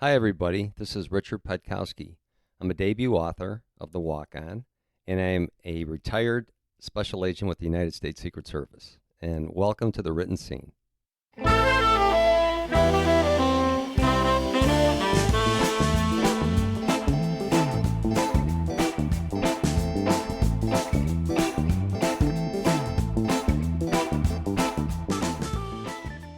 Hi, everybody. This is Richard Podkowski. I'm a debut author of The Walk-On, and I am a retired special agent with the United States Secret Service. And welcome to the written scene.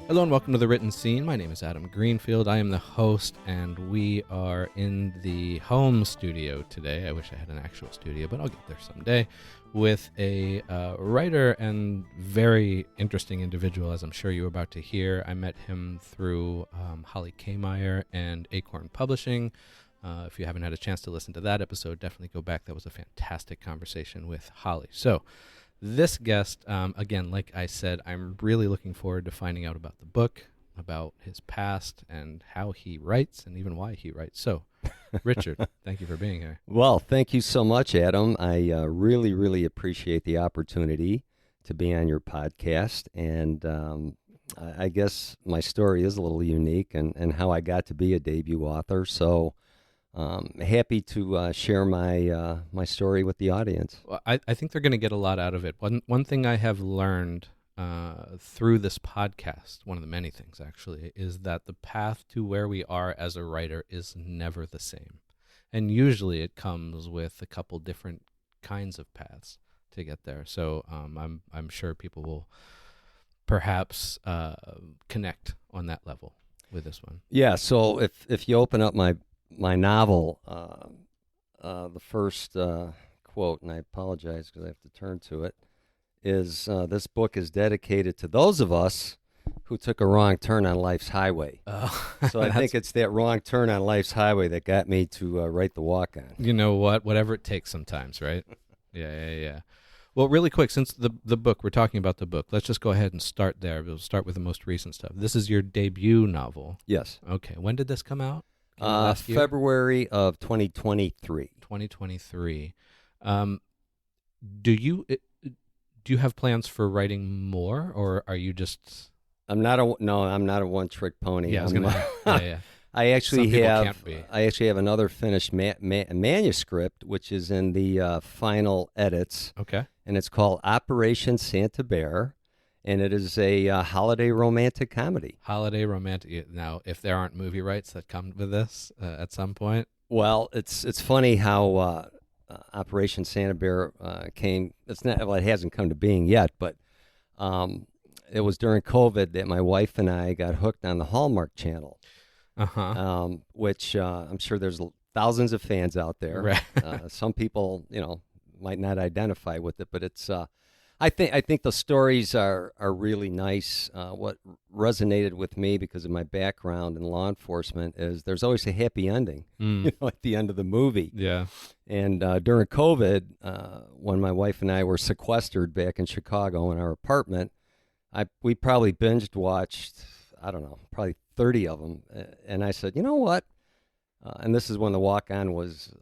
Hello and welcome to The Written Scene. My name is Adam Greenfield. I am the host, and we are in the home studio today. I wish I had an actual studio, but I'll get there someday, with a writer and very interesting individual, as I'm sure you're about to hear. I met him through Holly Kmeyer and Acorn Publishing. If you haven't had a chance to listen to that episode, definitely go back. That was a fantastic conversation with Holly. So, this guest, again, like I said, I'm really looking forward to finding out about the book, about his past, and how he writes, and even why he writes. So, Richard, thank you for being here. Well, thank you so much, Adam. I really appreciate the opportunity to be on your podcast. And I guess my story is a little unique and how I got to be a debut author. So, happy to share my story with the audience. Well, I think they're going to get a lot out of it. One thing I have learned through this podcast, one of the many things actually, is that the path to where we are as a writer is never the same. And usually it comes with a couple different kinds of paths to get there. So I'm sure people will perhaps connect on that level with this one. Yeah, so if you open up my novel, the first quote, and I apologize because I have to turn to it, is this book is dedicated to those of us who took a wrong turn on life's highway. So I think it's that wrong turn on life's highway that got me to write The Walk-On. You know what? Whatever it takes sometimes, right? Yeah. Well, really quick, since the book, we're talking about the book, let's just go ahead and start there. We'll start with the most recent stuff. This is your debut novel. Yes. Okay. When did this come out? February of 2023. 2023. Do you have plans for writing more, or are you just? I'm not a one-trick pony. Yeah, yeah. I actually can't be. have another finished manuscript, which is in the final edits. Okay. And it's called Operation Santa Bear. And it is a holiday romantic comedy. Holiday romantic. Now, if there aren't movie rights that come with this at some point. Well, it's funny how Operation Santa Bear came. It's not. Well, it hasn't come to being yet, but it was during COVID that my wife and I got hooked on the Hallmark Channel. Which I'm sure there's thousands of fans out there. Right. Some people, might not identify with it, but it's. I think the stories are really nice. What resonated with me because of my background in law enforcement is there's always a happy ending, at the end of the movie. Yeah. And during COVID, when my wife and I were sequestered back in Chicago in our apartment, we probably watched, I don't know, probably 30 of them. And I said, you know what? And this is when The Walk-On was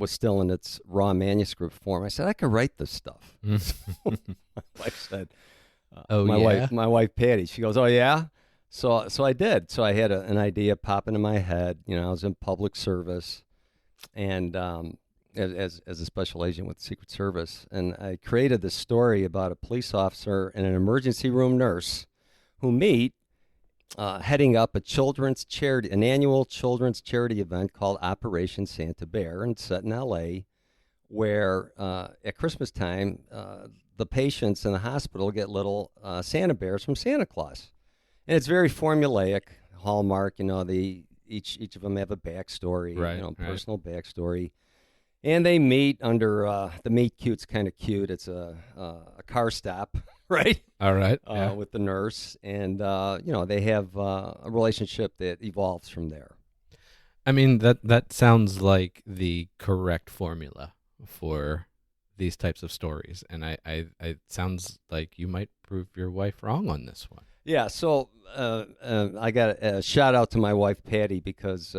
still in its raw manuscript form. I said, I could write this stuff. My wife said, my wife Patty, she goes, oh yeah? So I did. So I had an idea pop into my head. I was in public service and as a special agent with the Secret Service. And I created this story about a police officer and an emergency room nurse who meet heading up an annual children's charity event called Operation Santa Bear, and set in L.A., where at Christmas time, the patients in the hospital get little Santa bears from Santa Claus. And it's very formulaic, Hallmark, each of them have a backstory, personal backstory. And they meet under, the meet cute's kind of cute. It's a car stop, right? All right. With the nurse. And, they have a relationship that evolves from there. I mean, that sounds like the correct formula for these types of stories. And it sounds like you might prove your wife wrong on this one. Yeah, so I got a shout out to my wife, Patty, because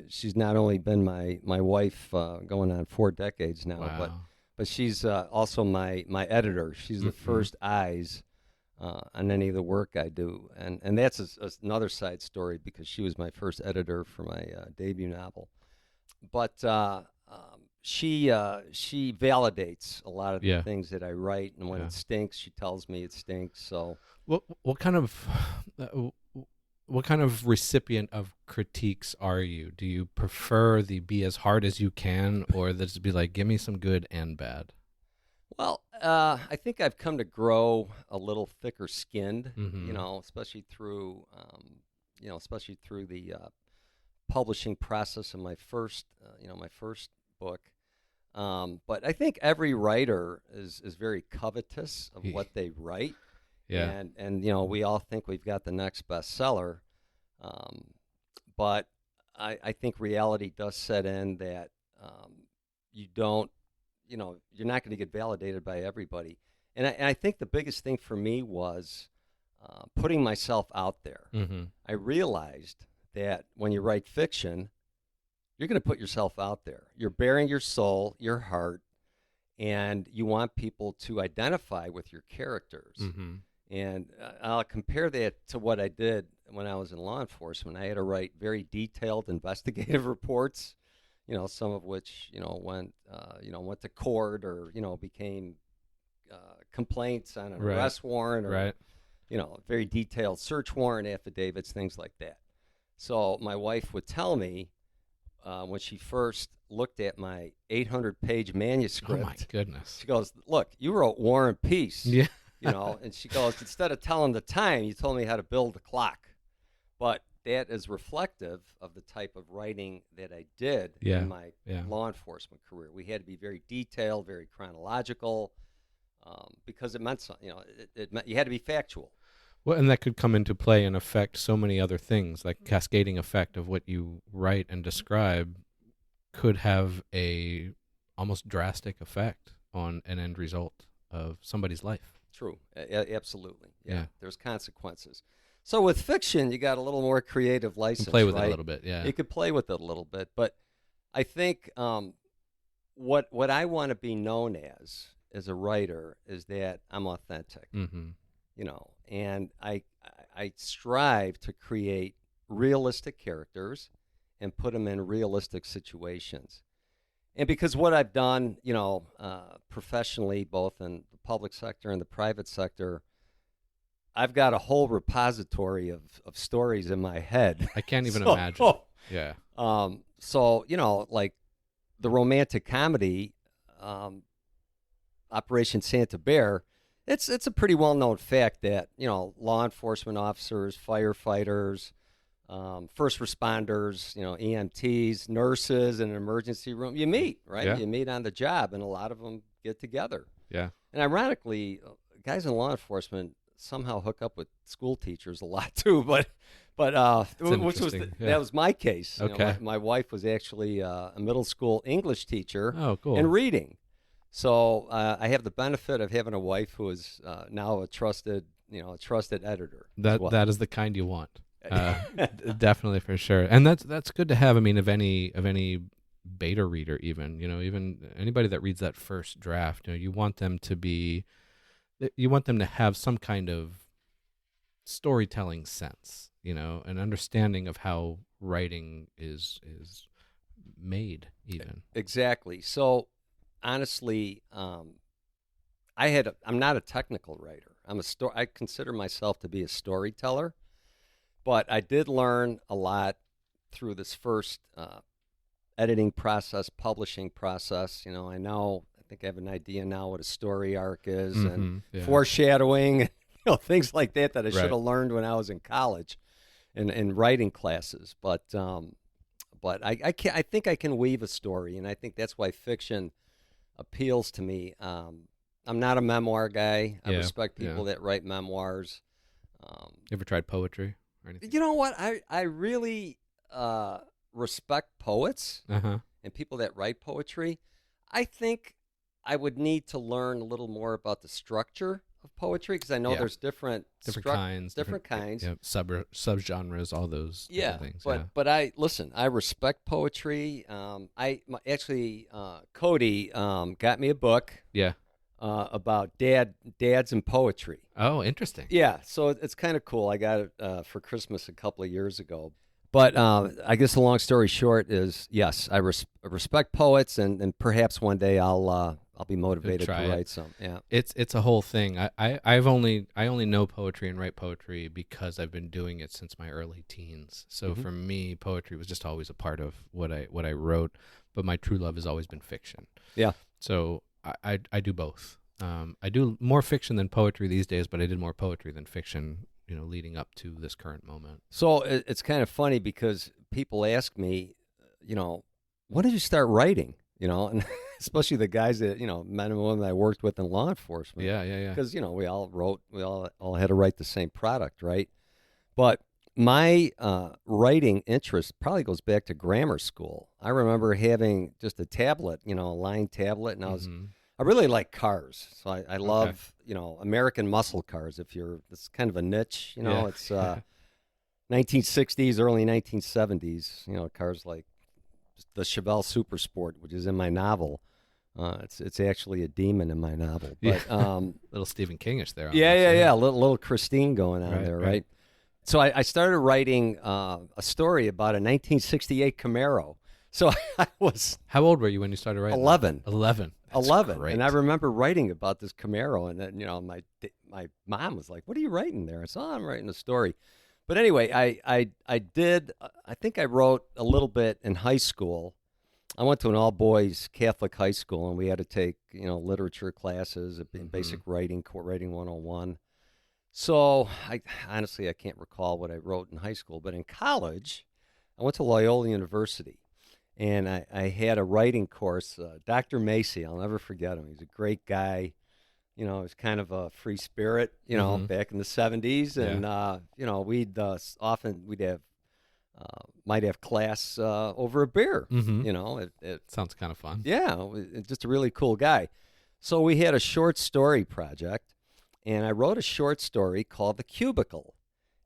she's not only been my wife going on 4 decades now, Wow. but she's also my editor. She's the first eyes on any of the work I do, and that's another side story because she was my first editor for my debut novel. But she validates a lot of the Yeah. things that I write, and when Yeah. it stinks, she tells me it stinks. So What kind of uh, what kind of recipient of critiques are you? Do you prefer the be as hard as you can, or this be like, give me some good and bad? well, I think I've come to grow a little thicker skinned, Mm-hmm. especially through the publishing process of my first book. But I think every writer is very covetous of what they write, Yeah. and we all think we've got the next bestseller, um, but I think reality does set in that you don't, you're not going to get validated by everybody, and I think the biggest thing for me was putting myself out there. Mm-hmm. I realized that when you write fiction, you're going to put yourself out there. You're bearing your soul, your heart, and you want people to identify with your characters. Mm-hmm. And I'll compare that to what I did when I was in law enforcement. I had to write very detailed investigative reports, some of which, went to court or, became complaints on an Right. arrest warrant or, Right. very detailed search warrant affidavits, things like that. So my wife would tell me, when she first looked at my 800-page manuscript, Oh my goodness. she goes, "Look, you wrote War and Peace," Yeah. and she goes, "Instead of telling the time, you told me how to build the clock." But that is reflective of the type of writing that I did Yeah. in my Yeah. law enforcement career. We had to be very detailed, very chronological, because it meant something. It meant you had to be factual. Well, and that could come into play and affect so many other things, like cascading effect of what you write and describe could have a almost drastic effect on an end result of somebody's life. True, absolutely. Yeah. There's consequences. So with fiction, you got a little more creative You license. can play with it right? a little bit, yeah. You could play with it a little bit, but I think what I want to be known as a writer is that I'm authentic. Mm-hmm. And I strive to create realistic characters and put them in realistic situations. And because what I've done, professionally, both in the public sector and the private sector, I've got a whole repository of stories in my head. I can't even imagine. Yeah. So, like the romantic comedy, Operation Santa Bear, it's a pretty well-known fact that, law enforcement officers, firefighters, first responders, EMTs, nurses in an emergency room, you meet, right? Yeah. You meet on the job, and a lot of them get together. Yeah. And ironically, guys in law enforcement somehow hook up with school teachers a lot too, but which was that was my case. Okay. My wife was actually a middle school English teacher. Oh, cool. And reading. So I have the benefit of having a wife who is now a trusted editor. That is the kind you want. Definitely, for sure. And that's good to have. I mean, of any beta reader, even anybody that reads that first draft, you want them to have some kind of storytelling sense, an understanding of how writing is made, even. Exactly. So honestly, I'm not a technical writer. I consider myself to be a storyteller, but I did learn a lot through this first editing process, publishing process. I think I have an idea now what a story arc is, and foreshadowing, things like that I should have learned when I was in college in writing classes. But I think I can weave a story, and I think that's why fiction appeals to me. I'm not a memoir guy. I respect people that write memoirs. You ever tried poetry or anything? You know what? I really respect poets and people that write poetry. I think I would need to learn a little more about the structure of poetry, because I know there's different kinds, subgenres, all those things. But I respect poetry. Cody got me a book. Yeah. about dads and poetry. Oh, interesting. Yeah, so it's kind of cool. I got it for Christmas a couple of years ago. But I guess the long story short is, yes, I respect poets, and perhaps one day I'll be motivated to write some. Yeah, it's a whole thing. I only know poetry and write poetry because I've been doing it since my early teens. So for me, poetry was just always a part of what I wrote. But my true love has always been fiction. Yeah. So I do both. I do more fiction than poetry these days, but I did more poetry than fiction, leading up to this current moment. So it's kind of funny because people ask me, when did you start writing? And especially the guys that, men and women I worked with in law enforcement. Yeah. Because, we all wrote, we all had to write the same product, right? But my writing interest probably goes back to grammar school. I remember having just a tablet, a line tablet, and I really like cars. So I love, American muscle cars. It's kind of a niche, it's 1960s, early 1970s, cars like the Chevelle Super Sport, which is in my novel. It's actually a demon in my novel. But, little Stephen Kingish there. Yeah. Little Christine going on there, right? So I started writing a story about a 1968 Camaro. So I was... How old were you when you started writing? 11. 11. That's 11. great. And I remember writing about this Camaro, and then, my mom was like, "What are you writing there?" I said, "Oh, I'm writing a story." But anyway, I think I wrote a little bit in high school. I went to an all-boys Catholic high school, and we had to take, literature classes, basic writing 101. So I can't recall what I wrote in high school, but in college, I went to Loyola University, and I had a writing course. Dr. Macy, I'll never forget him. He's a great guy. He was kind of a free spirit, back in the 70s, and we'd have might have class over a beer. It sounds kind of fun. Yeah, just a really cool guy. So we had a short story project. And I wrote a short story called The Cubicle.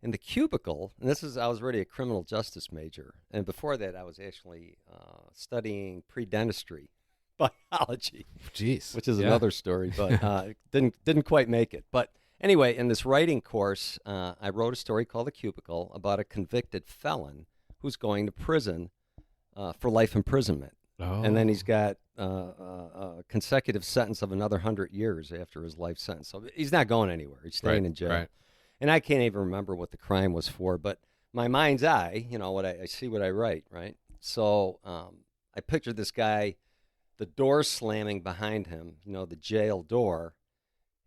And The Cubicle, and I was already a criminal justice major. And before that, I was actually studying pre-dentistry biology. Jeez. Which is another story, but didn't quite make it. But anyway, in this writing course, I wrote a story called The Cubicle about a convicted felon who's going to prison for life imprisonment. Oh. And then he's got a consecutive sentence of another 100 years after his life sentence. So he's not going anywhere. He's staying in jail. Right. And I can't even remember what the crime was for, but my mind's eye, what I see what I write, right? So I pictured this guy, the door slamming behind him, the jail door.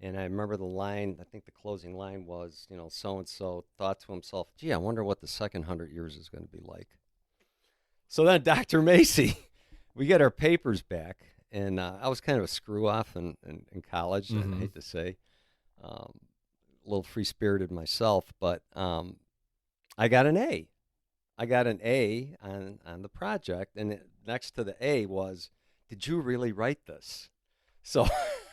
And I remember the line, I think the closing line was, so-and-so thought to himself, gee, I wonder what the second 100 years is going to be like. So then Dr. Macy... We get our papers back, and I was kind of a screw-off in college, I hate to say. A little free-spirited myself, but I got an A. I got an A on the project, and next to the A was, "Did you really write this?" So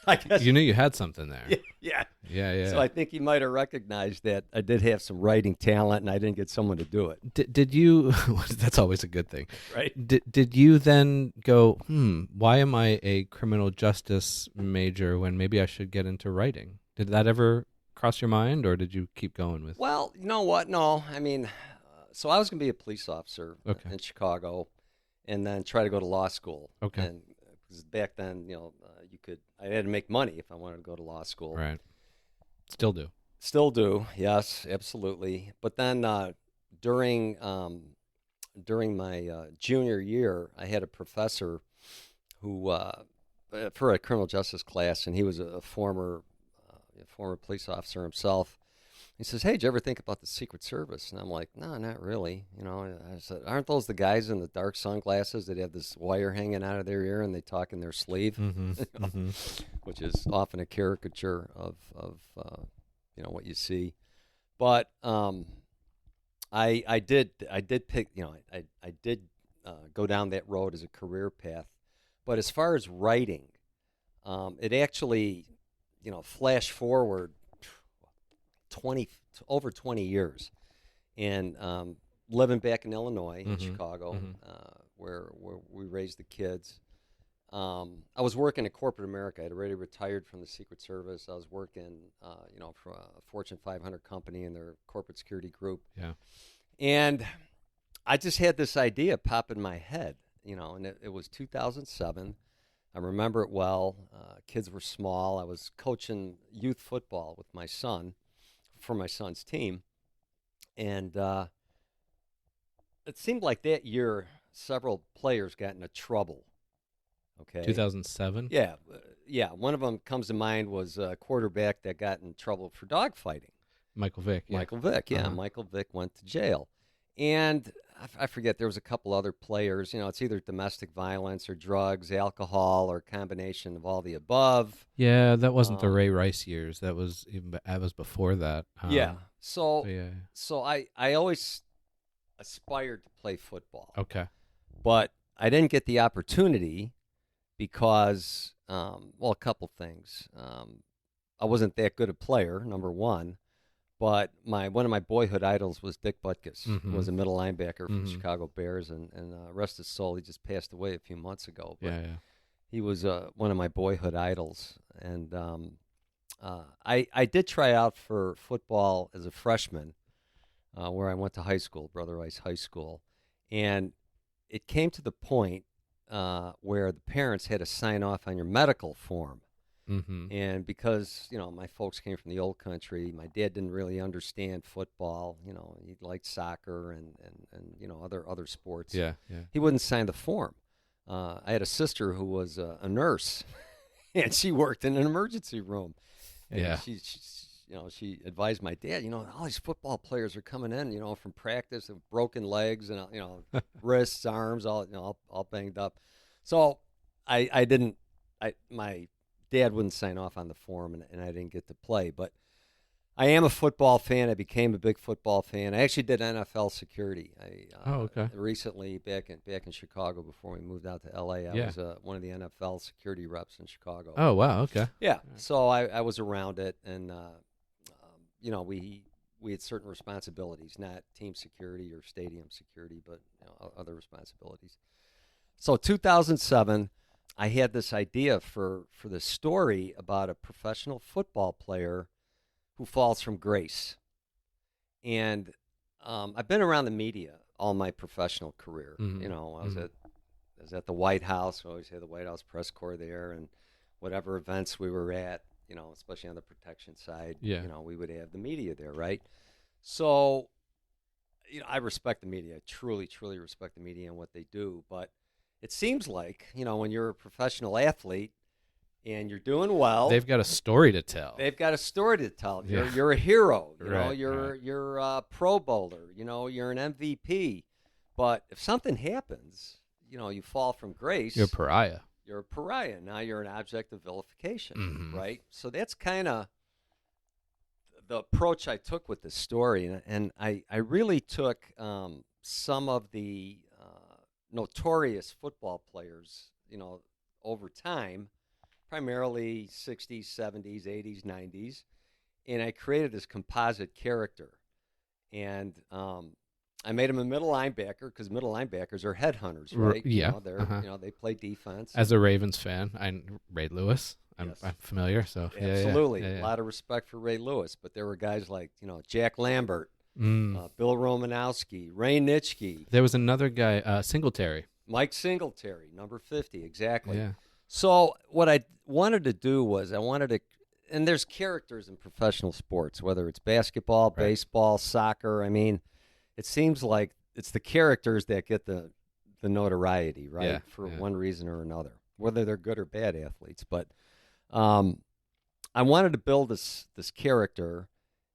I guess... You knew you had something there. Yeah. Yeah. So I think he might have recognized that I did have some writing talent, and I didn't get someone to do it. Did you... That's always a good thing. Right. Did you then go, why am I a criminal justice major when maybe I should get into writing? Did that ever cross your mind, or did you keep going with... Well, you know what? No. I mean, so I was going to be a police officer in Chicago and then try to go to law school. Okay. And because back then, I had to make money if I wanted to go to law school. Right. Still do. Still do. Yes, absolutely. But then during my junior year, I had a professor who, for a criminal justice class, and he was a former police officer himself. He says, "Hey, did you ever think about the Secret Service?" And I'm like, "No, not really." I said, "Aren't those the guys in the dark sunglasses that have this wire hanging out of their ear and they talk in their sleeve?" Which is often a caricature of what you see. But I did pick, I did go down that road as a career path. But as far as writing, it actually, flash forward over 20 years, and living back in Illinois, in Chicago, where we raised the kids. I was working in corporate America. I had already retired from the Secret Service. I was working, for a Fortune 500 company in their corporate security group. Yeah. And I just had this idea pop in my head, and it was 2007. I remember it well. Kids were small. I was coaching youth football with my son for my son's team. And it seemed like that year several players got into trouble. Okay. 2007? Yeah. Yeah. One of them comes to mind was a quarterback that got in trouble for dogfighting. Michael Vick. Yeah. Michael Vick, yeah. Uh-huh. Michael Vick went to jail. And I forget, there was a couple other players. It's either domestic violence or drugs, alcohol, or a combination of all the above. Yeah, that wasn't the Ray Rice years. That was before that. Yeah. So I always aspired to play football. Okay. But I didn't get the opportunity because, a couple things. I wasn't that good a player, number one. But one of my boyhood idols was Dick Butkus, who was a middle linebacker for the Chicago Bears, and rest his soul, he just passed away a few months ago. But he was one of my boyhood idols, and I did try out for football as a freshman, where I went to high school, Brother Rice High School, and it came to the point where the parents had to sign off on your medical form. Mm-hmm. And because, my folks came from the old country, my dad didn't really understand football. He liked soccer and other sports. Yeah. He wouldn't sign the form. I had a sister who was a nurse, and she worked in an emergency room. And Yeah. she advised my dad, all these football players are coming in, from practice with broken legs and, wrists, arms, all banged up. So my dad wouldn't sign off on the form, and I didn't get to play. But I am a football fan. I became a big football fan. I actually did NFL security. Okay. Recently, back in Chicago, before we moved out to L.A., I was one of the NFL security reps in Chicago. Oh, wow. Okay. Yeah. So I was around it, and we had certain responsibilities, not team security or stadium security, but other responsibilities. So 2007. I had this idea for this story about a professional football player who falls from grace. And I've been around the media all my professional career. Mm-hmm. I was at the White House. We always had the White House press corps there, and whatever events we were at, especially on the protection side, we would have the media there, right? So, I respect the media. I truly, truly respect the media and what they do, but it seems like, when you're a professional athlete and you're doing well, they've got a story to tell. You're a hero. Right, you're a Pro Bowler. You're an MVP. But if something happens, you fall from grace. You're a pariah. You're a pariah. Now you're an object of vilification, right? So that's kind of the approach I took with this story, and I really took some of the notorious football players, over time, primarily 60s, 70s, 80s, 90s, and I created this composite character. And I made him a middle linebacker because middle linebackers are headhunters, right? Yeah. They play defense. As a Ravens fan, Ray Lewis. I'm familiar, so absolutely. Yeah. A lot of respect for Ray Lewis, but there were guys like, Jack Lambert, Bill Romanowski, Ray Nitschke. There was another guy, Singletary. Mike Singletary, number 50, exactly. Yeah. So what I wanted to do was and there's characters in professional sports, whether it's basketball, baseball, soccer. I mean, it seems like it's the characters that get the notoriety, right? For one reason or another, whether they're good or bad athletes. But I wanted to build this character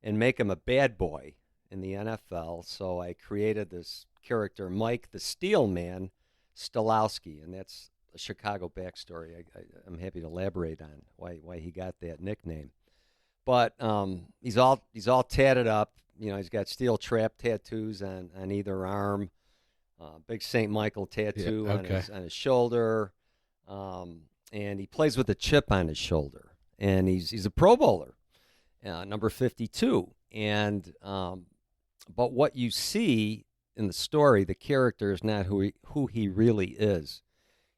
and make him a bad boy in the NFL, so I created this character, Mike the Steel Man Stolowski, and that's a Chicago backstory. I'm happy to elaborate on why he got that nickname. But he's all tatted up. He's got steel trap tattoos on either arm, big St. Michael tattoo on his shoulder, and he plays with a chip on his shoulder. And he's a Pro Bowler, number 52, and but what you see in the story, the character is not who he really is.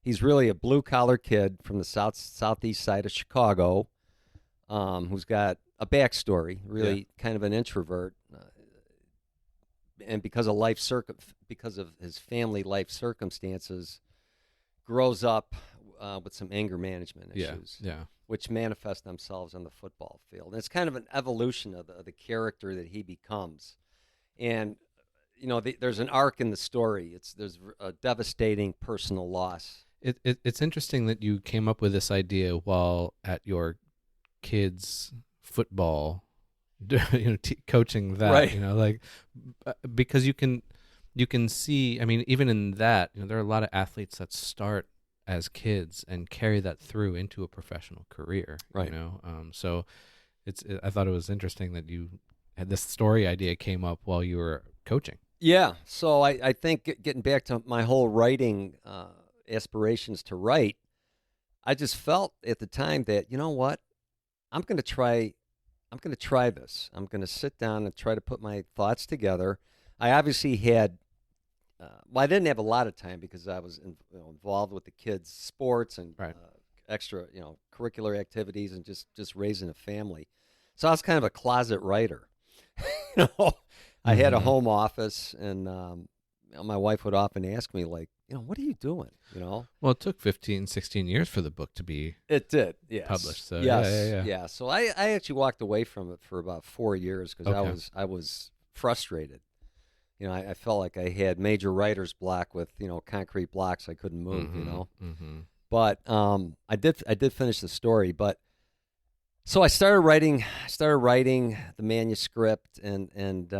he's really a blue collar kid from the southeast side of Chicago, who's got a backstory, really kind of an introvert, and because of his family life circumstances, grows up with some anger management issues, which manifest themselves on the football field. And it's kind of an evolution of the character that he becomes. And there's an arc in the story. There's a devastating personal loss. It's interesting that you came up with this idea while at your kids' football, coaching that, right. Because you can see. I mean, even in that, there are a lot of athletes that start as kids and carry that through into a professional career. Right. So I thought it was interesting that you had this story idea came up while you were coaching. Yeah. So I think getting back to my whole writing aspirations to write, I just felt at the time that, you know what, I'm going to try this. I'm going to sit down and try to put my thoughts together. I obviously had, I didn't have a lot of time because I was involved with the kids' sports and extra, curricular activities and just raising a family. So I was kind of a closet writer. I had a home office, and my wife would often ask me, like, what are you doing? Well, it took 15, 16 years for the book to be It did, yes. published. So yes, yeah. So I actually walked away from it for about 4 years because I was frustrated. I felt like I had major writer's block with concrete blocks I couldn't move. But I did finish the story. But so I started writing the manuscript, and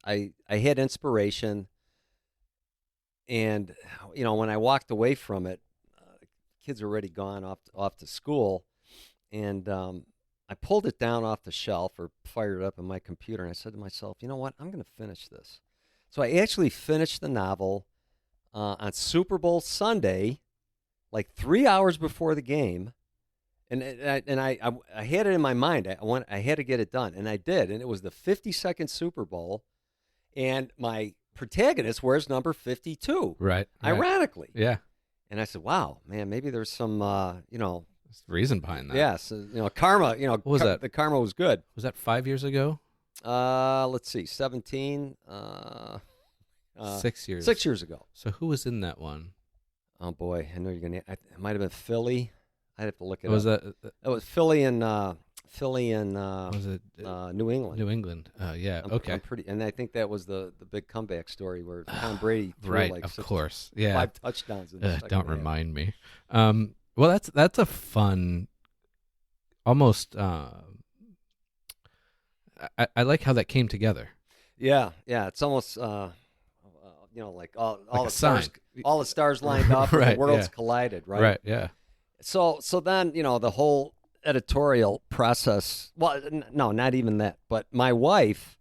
I had inspiration. And when I walked away from it, kids were already gone off to school, and I pulled it down off the shelf or fired it up on my computer, and I said to myself, you know what, I'm going to finish this. So I actually finished the novel on Super Bowl Sunday, like 3 hours before the game, and I had it in my mind. I had to get it done, and I did, and it was the 52nd Super Bowl, and my protagonist wears number 52. Right. Ironically. Yeah. And I said, wow, man, maybe there's some, There's reason behind that. Yes. Karma, what was that? The karma was good. Was that 5 years ago? Let's see, 17. 6 years. 6 years ago. So who was in that one? Oh, boy. I know you're going to, it might have been Philly. I'd have to look it was up. That? It was Philly and was it New England. New England. Yeah. Okay. And I think that was the big comeback story where Tom Brady threw right. like Of course. Yeah. 5 touchdowns. In the second don't half. remind me. Well, that's a fun, almost. I like how that came together. Yeah. It's almost like all Like the stars lined up, and the worlds collided. Right. Right. Yeah. So then the whole editorial process. Well, no, not even that. But my wife,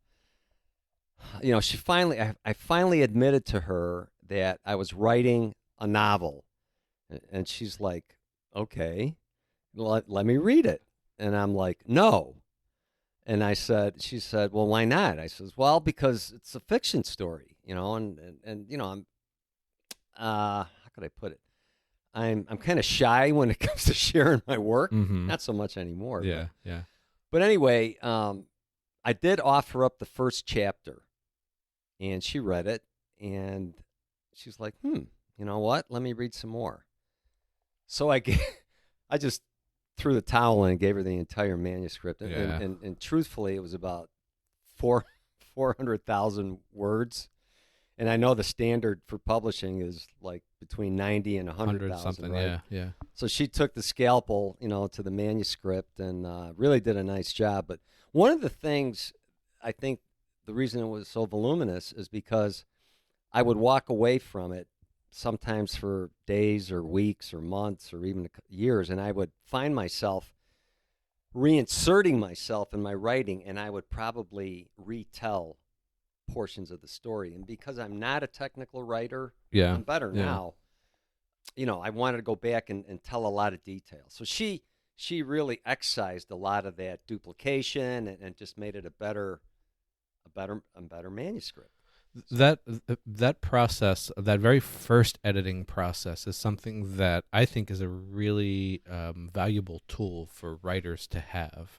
she I finally admitted to her that I was writing a novel, and she's like, "Okay, let me read it." And I'm like, "No." And she said, "Well, why not?" I says, "Well, because it's a fiction story, and I'm, how could I put it? I'm kind of shy when it comes to sharing my work. Not so much anymore. Yeah. But anyway, I did offer up the first chapter, and she read it, and she's like, you know what? Let me read some more. So I just threw the towel in and gave her the entire manuscript. And truthfully, it was about 400,000 words. And I know the standard for publishing is like between 90 and 100,000. Something, right? Yeah. So she took the scalpel, to the manuscript and really did a nice job. But one of the things, I think the reason it was so voluminous is because I would walk away from it sometimes for days or weeks or months or even years, and I would find myself reinserting myself in my writing, and I would probably retell portions of the story. And because I'm not a technical writer, I'm better now. I wanted to go back and tell a lot of details. So she really excised a lot of that duplication and just made it a better manuscript. That process, that very first editing process, is something that I think is a really valuable tool for writers to have.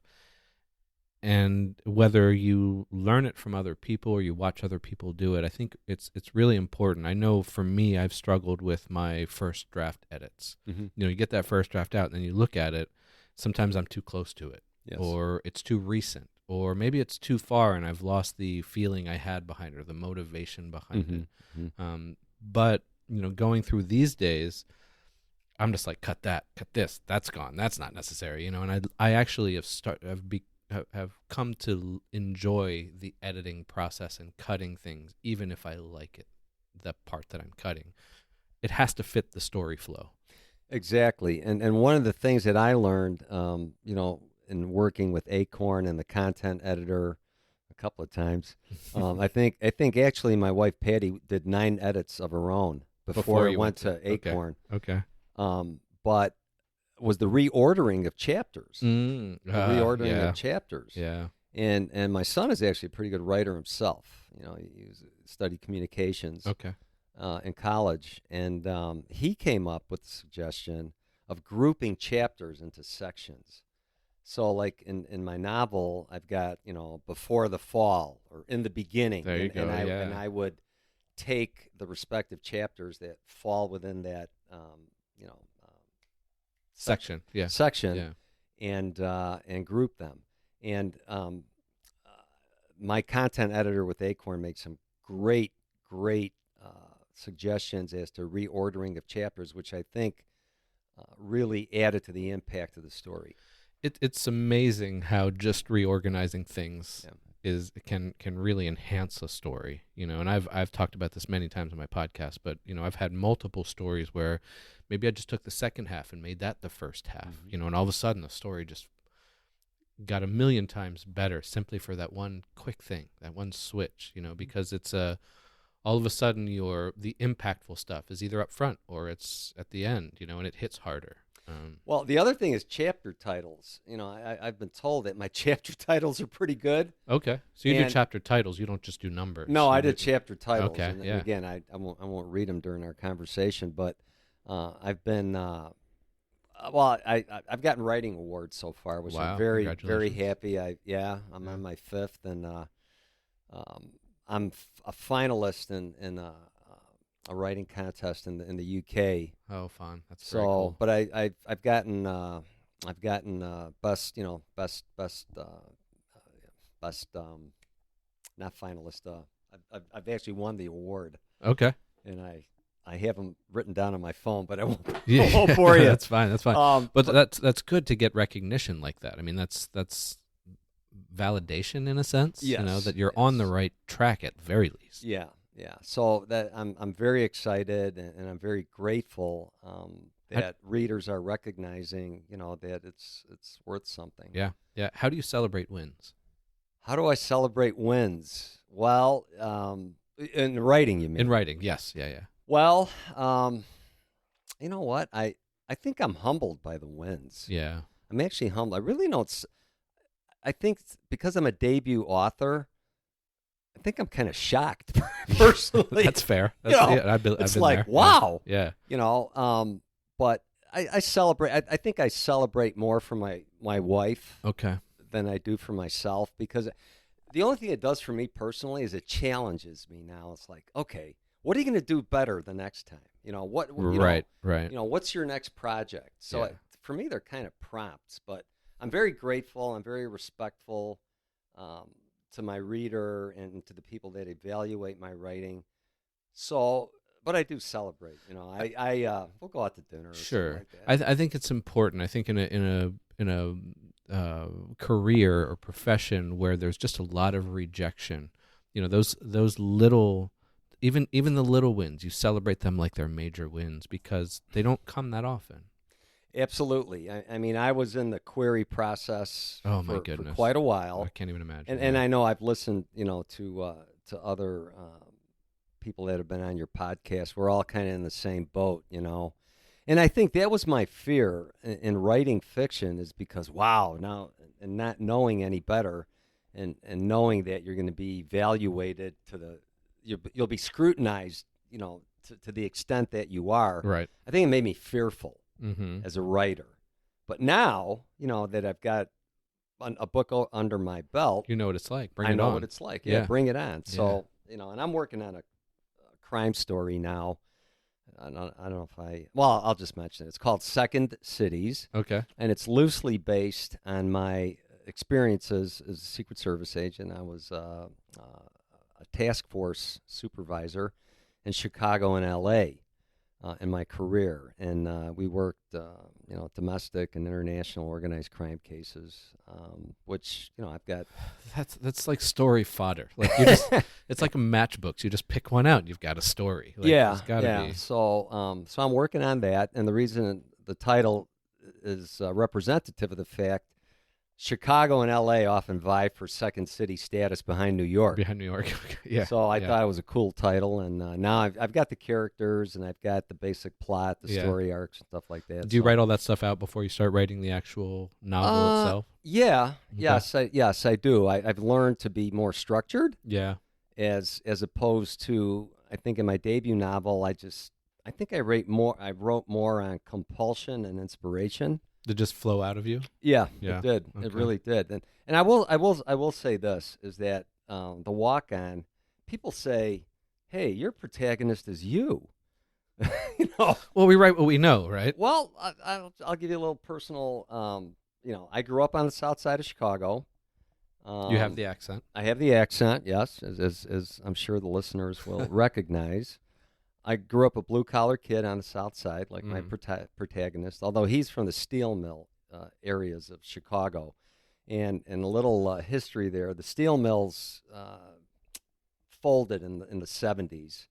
And whether you learn it from other people or you watch other people do it, I think it's really important. I know for me, I've struggled with my first draft edits. Mm-hmm. You get that first draft out, and then you look at it. Sometimes I'm too close to it, Yes. or it's too recent, or maybe it's too far, and I've lost the feeling I had behind it, or the motivation behind Mm-hmm. it. Mm-hmm. But going through these days, I'm just like, cut that, cut this, that's gone, that's not necessary, And I actually have come to enjoy the editing process and cutting things, even if I like it, the part that I'm cutting. It has to fit the story flow. Exactly. And one of the things that I learned, in working with Acorn and the content editor a couple of times, I think actually my wife Patty did 9 edits of her own before it went to Acorn. Okay. But was the reordering of chapters. The reordering of chapters. Yeah. And my son is actually a pretty good writer himself. He studied communications. Okay. In college, and he came up with the suggestion of grouping chapters into sections. So, like in my novel, I've got before the fall or in the beginning. There you go. And I would take the respective chapters that fall within that section. Yeah. Section. Yeah. And group them. And my content editor with Acorn made some great suggestions as to reordering of chapters, which I think really added to the impact of the story. It's amazing how just reorganizing things can really enhance a story, And I've talked about this many times on my podcast, but I've had multiple stories where maybe I just took the second half and made that the first half, Mm-hmm. And all of a sudden the story just got a million times better simply for that one quick thing, that one switch, because it's all of a sudden the impactful stuff is either up front or it's at the end, and it hits harder. Well, the other thing is chapter titles. I've been told that my chapter titles are pretty good. Okay, so you do chapter titles. You don't just do numbers. No, I did chapter titles. Okay, and again, I won't read them during our conversation, but I've been I've gotten writing awards so far, which I'm very happy. I'm on my 5th, and I'm a finalist in a writing contest in the UK. Oh, fun! That's very cool. But I've gotten best not finalist. I've actually won the award. Okay. And I have them written down on my phone, but I won't bore you. That's fine. But that's good to get recognition like that. I mean, that's validation in a sense. Yes. That you're on the right track at the very least. Yeah. So that I'm very excited and I'm very grateful that readers are recognizing, that it's worth something. Yeah. How do you celebrate wins? How do I celebrate wins? Well, in writing, you mean? In writing, yes. Yeah. Well, you know what? I think I'm humbled by the wins. Yeah. I'm actually humbled. I really don't. I think because I'm a debut author, I think I'm kind of shocked personally. That's fair. I've been like, there. wow. Yeah. But I celebrate. I think I celebrate more for my wife. Okay. Than I do for myself, because the only thing it does for me personally is it challenges me. Now it's like, okay, what are you going to do better the next time? Right. What's your next project? So for me, they're kind of prompts, but I'm very grateful. I'm very respectful to my reader and to the people that evaluate my writing. So, but I do celebrate. We'll go out to dinner. Or sure. something like that. I think it's important. I think in a career or profession where there's just a lot of rejection, those little, even the little wins, you celebrate them like they're major wins because they don't come that often. Absolutely. I mean, I was in the query process my goodness. for quite a while. I can't even imagine. And I know I've listened, to other people that have been on your podcast. We're all kind of in the same boat, And I think that was my fear in writing fiction, is because, now, and not knowing any better and knowing that you're going to be evaluated to the, you'll be scrutinized, to the extent that you are. Right. I think it made me fearful Mm-hmm. as a writer. But now, that I've got a book under my belt, You know what it's like. Bring I it know on. what it's like. Yeah, Yeah. bring it on. So, and I'm working on a crime story now. I don't know if I'll just mention it. It's called Second Cities, Okay. and it's loosely based on my experiences as a Secret Service agent. I was a task force supervisor in Chicago and L.A. In my career, and we worked, domestic and international organized crime cases, which I've got. That's like story fodder. Like you just, it's like a matchbooks. You just pick one out. You've got a story. Like, Yeah, there's gotta yeah. be. So I'm working on that, and the reason the title is representative of the fact Chicago and L.A. often vie for second city status behind New York. Behind New York. Yeah. So I thought it was a cool title, and now I've got the characters, and I've got the basic plot, the story arcs, and stuff like that. Do you write all that stuff out before you start writing the actual novel itself? Yeah. Okay. Yes, I do. I've learned to be more structured. Yeah. As opposed to, I think in my debut novel, I think I wrote more on compulsion and inspiration. Did it just flow out of you? Yeah, Yeah. it did. Okay. It really did. And I will say this is that the walk on, people say, "Hey, your protagonist is you." Well, we write what we know, right? Well, I'll give you a little personal. I grew up on the south side of Chicago. You have the accent. I have the accent, yes, as I'm sure the listeners will recognize. I grew up a blue-collar kid on the south side, like my protagonist, although he's from the steel mill areas of Chicago. And a little history there, the steel mills folded in the 70s,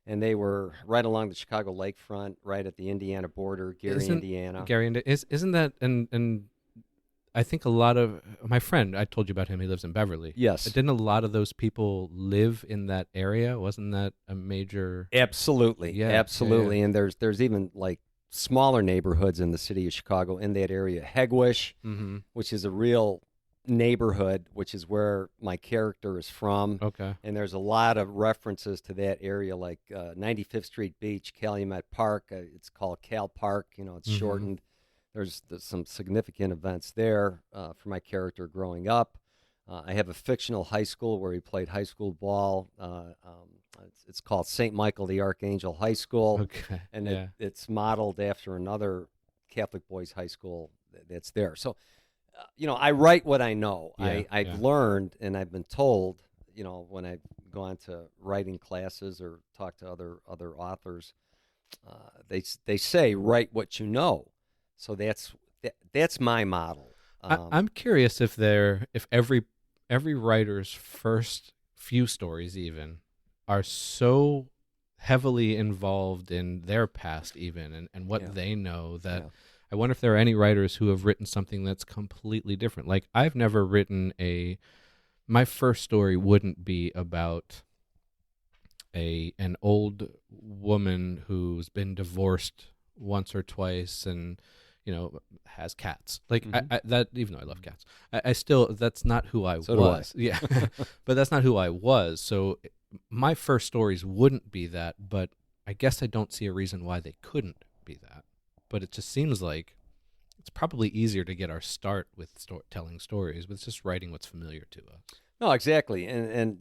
and they were right along the Chicago lakefront, right at the Indiana border, Gary, Indiana. Isn't that, and I think a lot of my friend, I told you about him, he lives in Beverly. Yes. Didn't a lot of those people live in that area? Wasn't that a major? Absolutely. Yeah, Absolutely. yeah. And there's even like smaller neighborhoods in the city of Chicago in that area. Hegwish, which is a real neighborhood, which is where my character is from. Okay. And there's a lot of references to that area, like 95th Street Beach, Calumet Park. It's called Cal Park. It's shortened. There's some significant events there for my character growing up. I have a fictional high school where he played high school ball. It's called St. Michael the Archangel High School. Okay. And it's modeled after another Catholic boys' high school that's there. So, I write what I know. Yeah, I've learned, and I've been told, when I've gone to writing classes or talked to other authors, they say write what you know. So that's my model. I'm curious if every writer's first few stories even are so heavily involved in their past even and what they know that I wonder if there are any writers who have written something that's completely different. Like I've never written my first story wouldn't be about an old woman who's been divorced once or twice and has cats. Like that, even though I love cats, I still, that's not who I was. Yeah. But that's not who I was. So my first stories wouldn't be that, but I guess I don't see a reason why they couldn't be that. But it just seems like it's probably easier to get our start with telling stories, but it's just writing what's familiar to us. No, exactly. And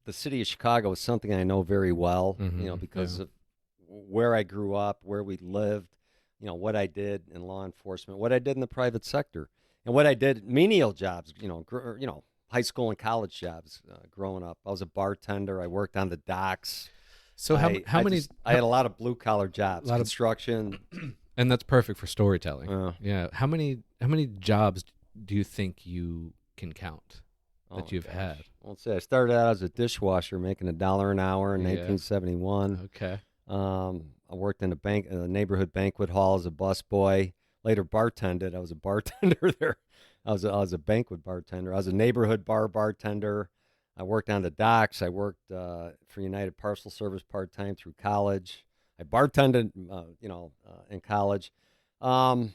the city of Chicago is something I know very well, because of where I grew up, where we lived, what I did in law enforcement, what I did in the private sector, and what I did menial jobs, high school and college jobs growing up. I was a bartender. I worked on the docks. So I had a lot of blue collar jobs, construction, and that's perfect for storytelling. Yeah. How many jobs do you think you can count that you've had? Well, let's say I started out as a dishwasher, making $1 an hour in 1971. Okay. I worked in a neighborhood banquet hall as a busboy. Later bartended. I was a bartender there. I was a banquet bartender. I was a neighborhood bar bartender. I worked on the docks. I worked for United Parcel Service part-time through college. I bartended, in college. I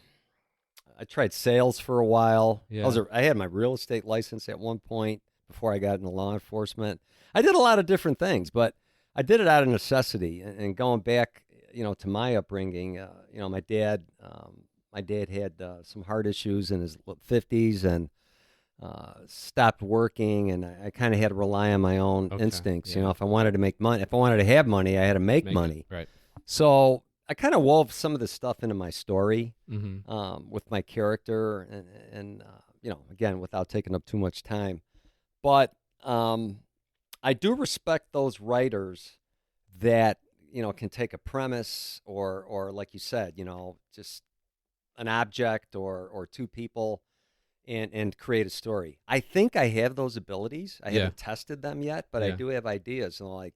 tried sales for a while. Yeah. I had my real estate license at one point before I got into law enforcement. I did a lot of different things, but I did it out of necessity, and going back, to my upbringing. My dad had some heart issues in his 50s and stopped working, and I kind of had to rely on my own instincts. Yeah. If I wanted to make money, if I wanted to have money, I had to make money. Right. So I kind of wove some of this stuff into my story Mm-hmm. with my character, and again, without taking up too much time. But I do respect those writers that can take a premise or like you said, just an object or two people and create a story. I think I have those abilities. I haven't tested them yet, but I do have ideas. And like,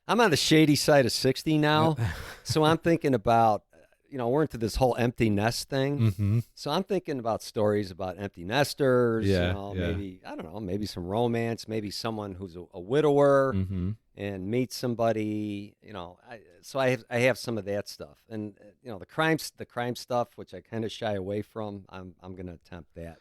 I'm on the shady side of 60 now, so I'm thinking about, we're into this whole empty nest thing. Mm-hmm. So I'm thinking about stories about empty nesters. Maybe, I don't know, maybe some romance, maybe someone who's a widower Mm-hmm. and meets somebody. So I have some of that stuff, and the crime stuff, which I kind of shy away from. I'm going to attempt that.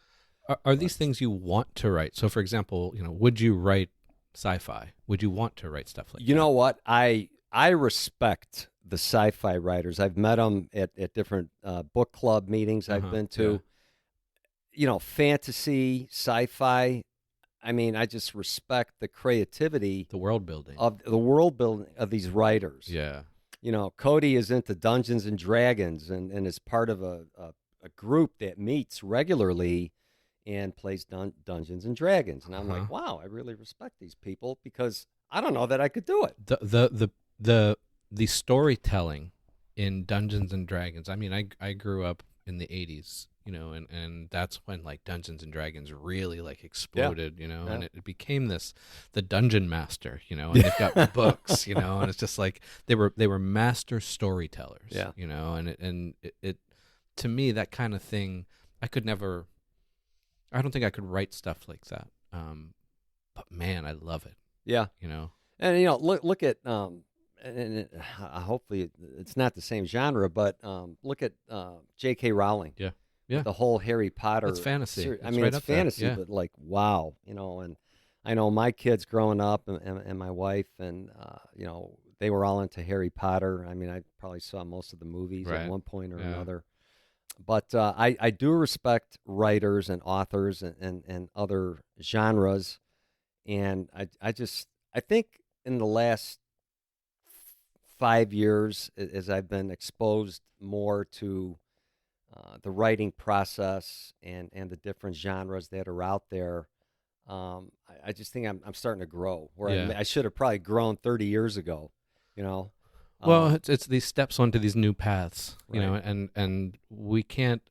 Are these things you want to write? So, for example, would you write sci-fi? Would you want to write stuff like that? You know what? I respect the sci-fi writers. I've met them at different book club meetings I've been to. Fantasy, sci-fi. I mean, I just respect the creativity, the world building of these writers. Yeah. Cody is into Dungeons and Dragons and is part of a group that meets regularly and plays Dungeons and Dragons. And I'm like, wow, I really respect these people because I don't know that I could do it. The storytelling in Dungeons and Dragons. I mean, I grew up in the 80s, and that's when like Dungeons and Dragons really like exploded, and it became the dungeon master, and they've got books, and it's just like they were master storytellers, and it to me, that kind of thing, I don't think I could write stuff like that. But man, I love it. Yeah. And look at hopefully it's not the same genre, but look at J.K. Rowling. Yeah. The whole Harry Potter. It's fantasy. I mean, right it's fantasy, there. but like, wow, and I know my kids growing up and my wife and, they were all into Harry Potter. I mean, I probably saw most of the movies at one point or another. But I do respect writers and authors and other genres. And I think in the last 5 years, as I've been exposed more to the writing process and the different genres that are out there, I just think I'm starting to grow. Where I should have probably grown 30 years ago, Well, it's these steps onto these new paths, Right. and we can't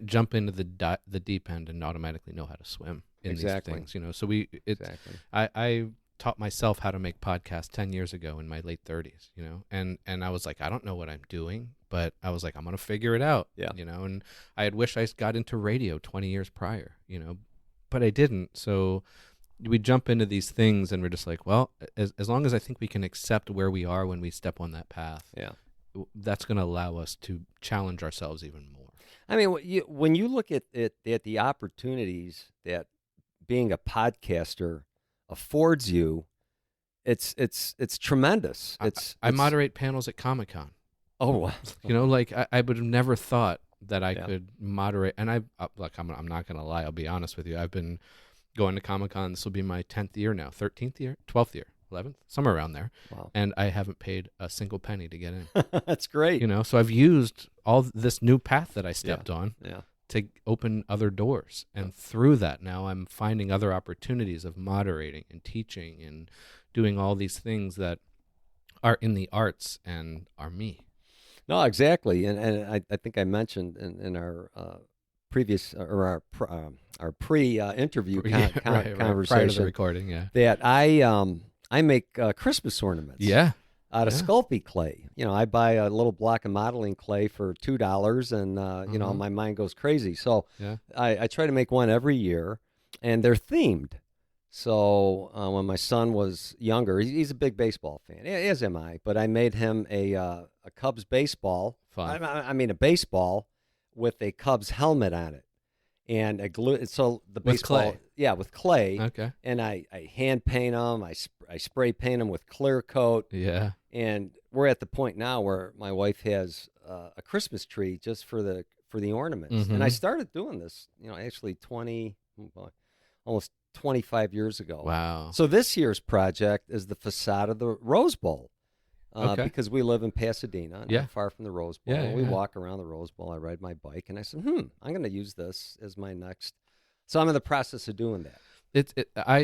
jump into the deep end and automatically know how to swim in Exactly. these things, So Exactly. I taught myself how to make podcasts 10 years ago in my late 30s, and I was like, I don't know what I'm doing, but I was like, I'm going to figure it out, and I had wished I got into radio 20 years prior, but I didn't. So we jump into these things and we're just like, well, as long as I think we can accept where we are when we step on that path, that's going to allow us to challenge ourselves even more. I mean, when you look at the opportunities that being a podcaster affords you, it's tremendous. I moderate panels at Comic-Con. Oh, wow. Like I would have never thought that I could moderate. And I'm not going to lie. I'll be honest with you. I've been going to Comic-Con. This will be my 10th year now, 13th year, 12th year, 11th, somewhere around there. Wow. And I haven't paid a single penny to get in. That's great. So I've used all this new path that I stepped on to open other doors. And through that, now I'm finding other opportunities of moderating and teaching and doing all these things that are in the arts and are me. No, exactly. And I think I mentioned in our previous or our pre-interview conversation prior to the recording, that I make Christmas ornaments. Out of Sculpey clay. I buy a little block of modeling clay for $2 and, my mind goes crazy. So I try to make one every year and they're themed. So when my son was younger, he's a big baseball fan, as am I, but I made him a Cubs baseball. Fun. I mean, a baseball with a Cubs helmet on it. and I glue it. So the With baseball, clay? yeah, with clay, Okay. and I hand paint them. I spray paint them with clear coat, Yeah. and we're at the point now where my wife has a Christmas tree just for the ornaments. And I Mm-hmm. started doing this, actually 20, well, almost 25 years ago. Wow. So this year's project is the facade of the Rose Bowl. Okay. Because we live in Pasadena, Yeah. not far from the Rose Bowl. Yeah, And we yeah. walk around the Rose Bowl. I ride my bike, and I said, I'm going to use this as my next. So I'm in the process of doing that.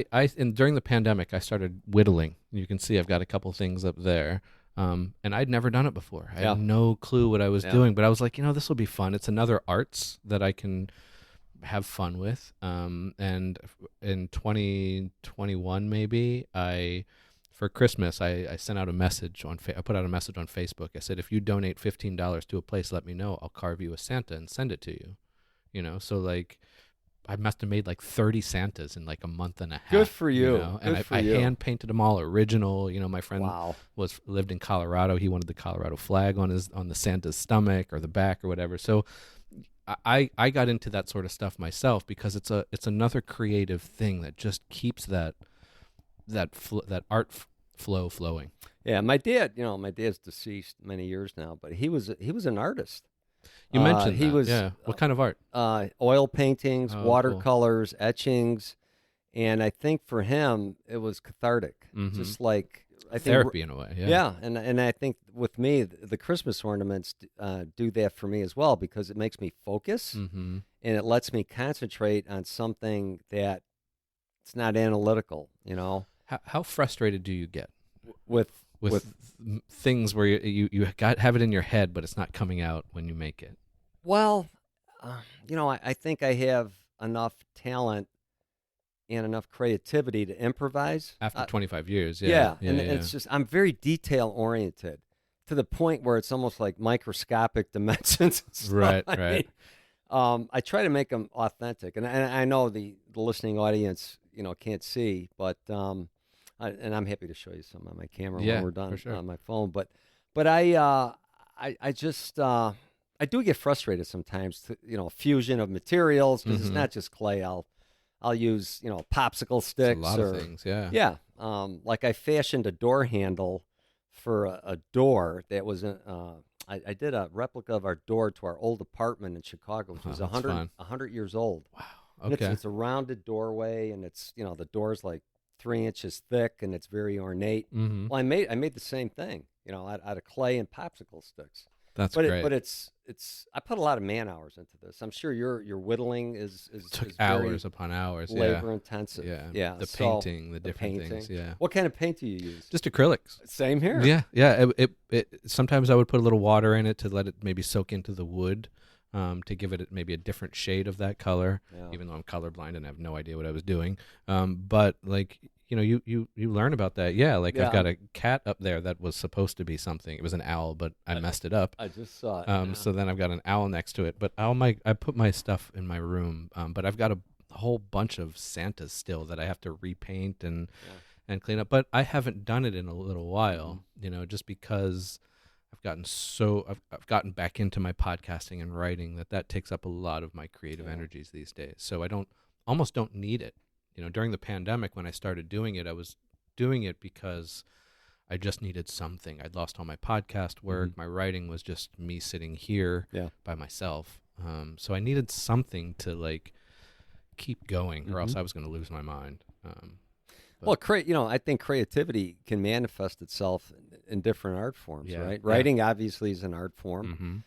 And during the pandemic, I started whittling. You can see I've got a couple things up there. And I'd never done it before. I Yeah. had no clue what I was Yeah. doing, but I was like, this will be fun. It's another arts that I can have fun with. And in 2021, maybe for Christmas, I sent out a message I put out a message on Facebook. I said, if you donate $15 to a place, let me know. I'll carve you a Santa and send it to you. So like, I must have made like 30 Santas in like a month and a half. Good for you. And Good for I you. hand painted them all original. My friend Wow. lived in Colorado. He wanted the Colorado flag on the Santa's stomach or the back or whatever. So I got into that sort of stuff myself because it's another creative thing that just keeps that art flow flowing. Yeah, my dad's deceased many years now, but he was an artist. You mentioned he that. was Yeah. What kind of art? oil paintings, Oh, watercolors, etchings, and I think for him it was cathartic, Mhm. just like I think Therapy in a way. Yeah. Yeah, and I think with me the Christmas ornaments do that for me as well because it makes me focus Mm-hmm. and it lets me concentrate on something that it's not analytical, How frustrated do you get with things where you have it in your head, but it's not coming out when you make it? Well, I think I have enough talent and enough creativity to improvise. After 25 years, Yeah, yeah. and yeah. it's just I'm very detail oriented to the point where it's almost like microscopic dimensions. And stuff. Right, I right. mean, I try to make them authentic, and I know the listening audience, can't see, but and I'm happy to show you some on my camera Yeah, when we're done for sure. on my phone. But I just I do get frustrated sometimes. Fusion of materials because it's Mhm. not just clay. I'll use popsicle sticks. It's a lot or, of things, yeah. Yeah. Like I fashioned a door handle for a door that was I did a replica of our door to our old apartment in Chicago, which was Oh, that's fun. 100 years old. Wow. And Okay. it's a rounded doorway, and it's the door's like 3 inches thick, and it's very ornate. Mm-hmm. Well, I made the same thing, out of clay and popsicle sticks. That's But great. it's I put a lot of man hours into this. I'm sure your whittling is Took is very hours upon hours. labor intensive. Yeah. Yeah. The So, painting, the the different painting. things. Yeah. What kind of paint do you use? Just acrylics. Same here. Yeah, yeah. It sometimes I would put a little water in it to let it maybe soak into the wood, to give it maybe a different shade of that color. Yeah. Even though I'm colorblind and I have no idea what I was doing. But like you learn about that. Yeah, like Yeah. I've got a cat up there that was supposed to be something. It was an owl, but I messed it up. I just saw it. Yeah. So then I've got an owl next to it. But I put my stuff in my room. But I've got a whole bunch of Santas still that I have to repaint and clean up. But I haven't done it in a little while, just because I've gotten back into my podcasting and writing that takes up a lot of my creative energies these days. So I almost don't need it. During the pandemic when I started doing it, I was doing it because I just needed something. I'd lost all my podcast work. My writing was just me sitting here by myself. So I needed something to like keep going, or else I was going to lose my mind. Well, I think creativity can manifest itself in different art forms, Yeah, right? yeah. Writing obviously is an art form,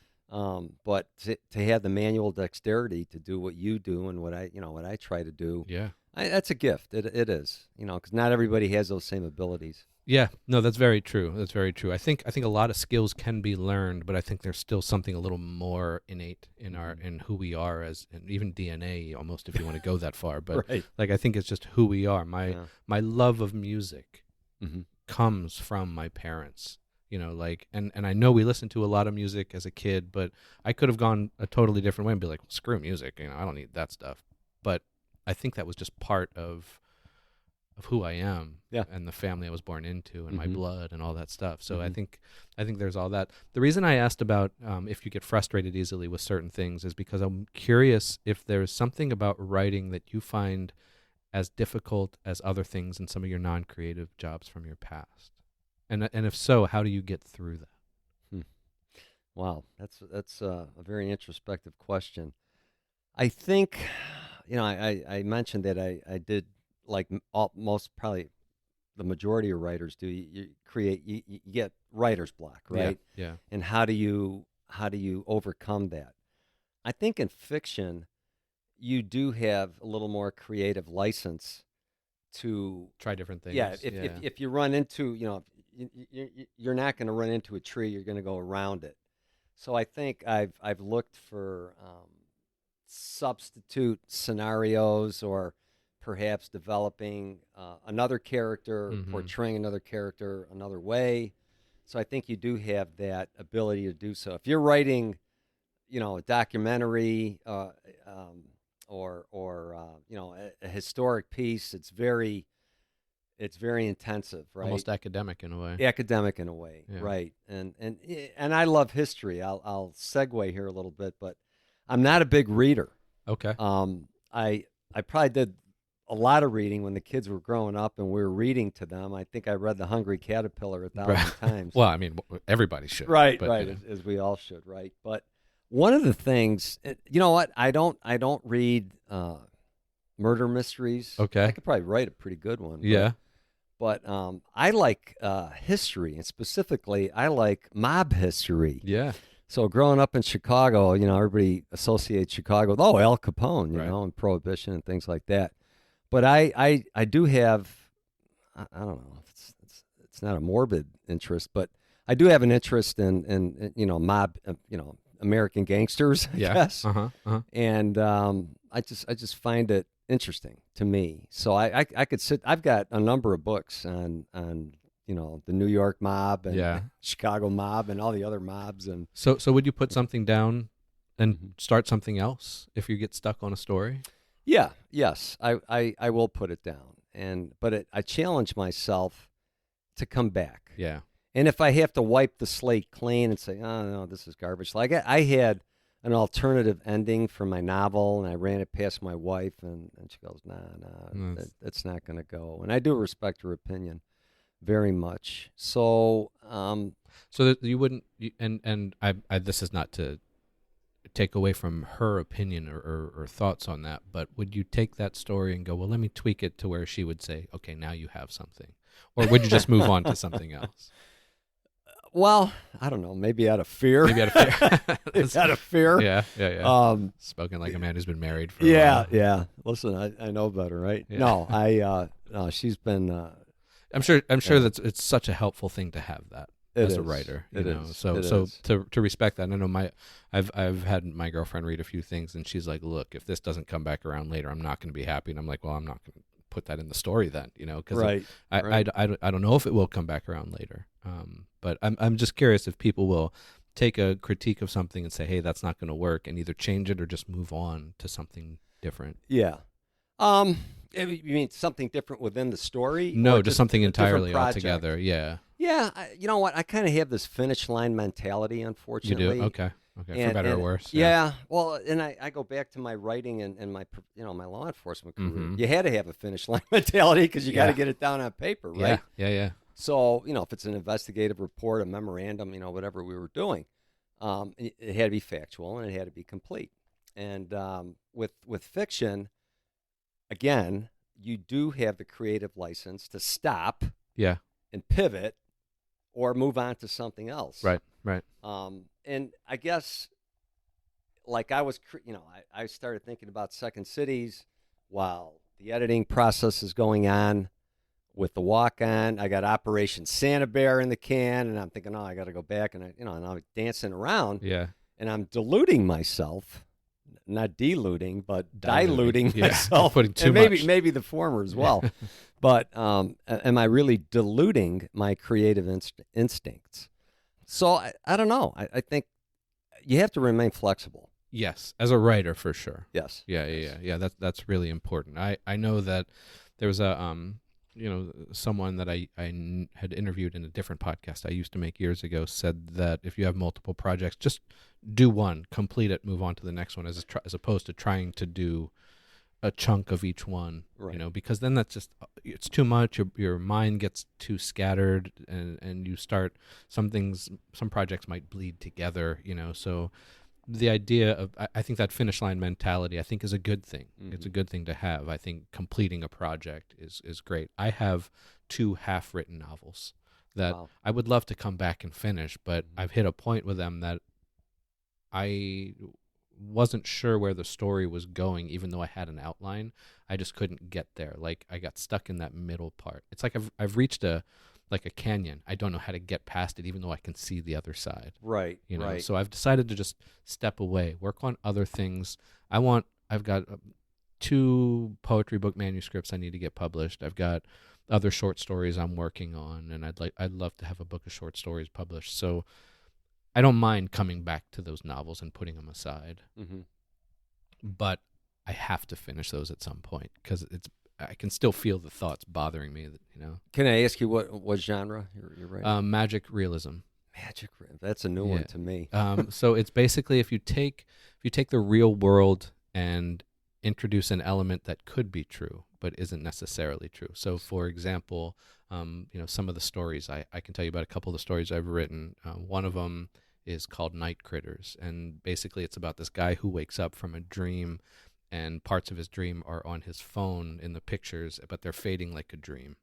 but to have the manual dexterity to do what you do and what I try to do, Yeah. that's a gift. It is, because not everybody has those same abilities. Yeah, no, that's very true. That's very true. I think a lot of skills can be learned, but I think there's still something a little more innate in who we are and even DNA almost, if you want to go that far. But Right. like I think it's just who we are. My love of music Mhm. comes from my parents. And I know we listened to a lot of music as a kid, but I could have gone a totally different way and be like, screw music, I don't need that stuff. But I think that was just part of who I am Yeah. and the family I was born into and my Mhm. blood and all that stuff. So Mhm. I think there's all that. The reason I asked about if you get frustrated easily with certain things is because I'm curious if there's something about writing that you find as difficult as other things in some of your non-creative jobs from your past. And if so, how do you get through that? Hmm. Wow, that's a very introspective question. I think, I mentioned that I did like most probably the majority of writers do. You get writer's block, Yeah. right? Yeah. And how do you overcome that? I think in fiction you do have a little more creative license to, Try different yeah, things. if you run into, you're not going to run into a tree, you're going to go around it. So I think I've looked for substitute scenarios, or perhaps developing another character, Mm-hmm. portraying another character another way. So I think you do have that ability to do so. If you're writing, a documentary, or a historic piece, it's very intensive, right? Almost academic in a way. Academic in a way, Yeah. right? And I love history. I'll segue here a little bit, but I'm not a big reader. Okay. I probably did a lot of reading when the kids were growing up and we were reading to them. I think I read The Hungry Caterpillar 1,000 times. Well, I mean, everybody should. Right, but, right, you know. as we all should, right? But one of the things, you know what? I don't read murder mysteries. Okay. I could probably write a pretty good one. Yeah. But I like history, and specifically, I like mob history. Yeah. So growing up in Chicago, everybody associates Chicago with, Al Capone, Right. and Prohibition and things like that. But I do have, I don't know, it's not a morbid interest, but I do have an interest in mob, American gangsters, I Yeah. guess. Uh-huh. And I just find it interesting to me. So I could sit. I've got a number of books on the New York mob and Yeah. Chicago mob and all the other mobs. And So would you put something down and Mhm. start something else if you get stuck on a story? yes, I will put it down. But I challenge myself to come back. Yeah. And if I have to wipe the slate clean and say, oh no, this is garbage. Like I had an alternative ending for my novel, and I ran it past my wife, and she goes, nah, Nice. that's not going to go. And I do respect her opinion very much. So, So that you wouldn't, and I this is not to take away from her opinion or thoughts on that, but would you take that story and go, well, let me tweak it to where she would say, okay, now you have something? Or would you just move on to something else? well, I don't know, maybe out of fear. Maybe out of fear. It's out of fear. Yeah. Spoken like a man who's been married for a Yeah, while. yeah. Listen, I know better, right? Yeah. No, no, she's been. I'm sure Yeah. that it's such a helpful thing to have that It as a is. writer. It You know? is. So It so is. to respect that. I know I've had my girlfriend read a few things, and she's like, look, if this doesn't come back around later, I'm not going to be happy. And I'm like, well, I'm not going to put that in the story then, because Right. I don't know if it will come back around later. But I'm just curious if people will take a critique of something and say, hey, that's not going to work, and either change it or just move on to something different. Yeah. You mean something different within the story? No, Or just something a different entirely project? altogether. Yeah. Yeah. You know what? I kind of have this finish line mentality, You unfortunately. do? Okay. For And- better or and- worse. Yeah. Well, and I go back to my writing and my my law enforcement career. Mhm. You had to have a finish line mentality because you got to Yeah. get it down on paper, Yeah. right? Yeah. So if it's an investigative report, a memorandum, whatever we were doing, it had to be factual and it had to be complete. And with fiction, again, you do have the creative license to stop Yeah. and pivot or move on to something else. Right. And I guess, like I was, I started thinking about Second Cities while the editing process is going on with the walk-on. I got Operation Santa Bear in the can, and I'm thinking, I got to go back, and and I'm dancing around, Yeah. and I'm deluding myself. Not diluting, but Diluting. diluting Yeah. myself. Putting too and maybe much. maybe the former as well. But am I really diluting my creative instincts? So I don't know. I think you have to remain flexible. Yes, as a writer for sure. Yes. Yeah. That's really important. I know that there was a someone that I had interviewed in a different podcast I used to make years ago said that if you have multiple projects, just do one, complete it, move on to the next one, as opposed to trying to do a chunk of each one, Right. because then that's just, it's too much. Your mind gets too scattered, and you start, some projects might bleed together, so the idea of, I think that finish line mentality, I think, is a good thing. Mm-hmm. It's a good thing to have. I think completing a project is great. I have 2 half-written novels that Wow. I would love to come back and finish, but Mhm. I've hit a point with them that I wasn't sure where the story was going, even though I had an outline. I just couldn't get there. Like, I got stuck in that middle part. It's like I've reached a canyon. I don't know how to get past it, even though I can see the other side. Right. Right. So I've decided to just step away, work on other things. I've got 2 poetry book manuscripts I need to get published. I've got other short stories I'm working on, and I'd love to have a book of short stories published. So I don't mind coming back to those novels and putting them aside, Mm-hmm. but I have to finish those at some point, because I can still feel the thoughts bothering me. Can I ask you what genre you're writing? Magic realism. Magic. That's a new one to me. So it's basically, if you take the real world and introduce an element that could be true but isn't necessarily true. So, for example, some of the stories, I can tell you about a couple of the stories I've written. One of them is called Night Critters, and basically it's about this guy who wakes up from a dream, and parts of his dream are on his phone in the pictures, but they're fading like a dream,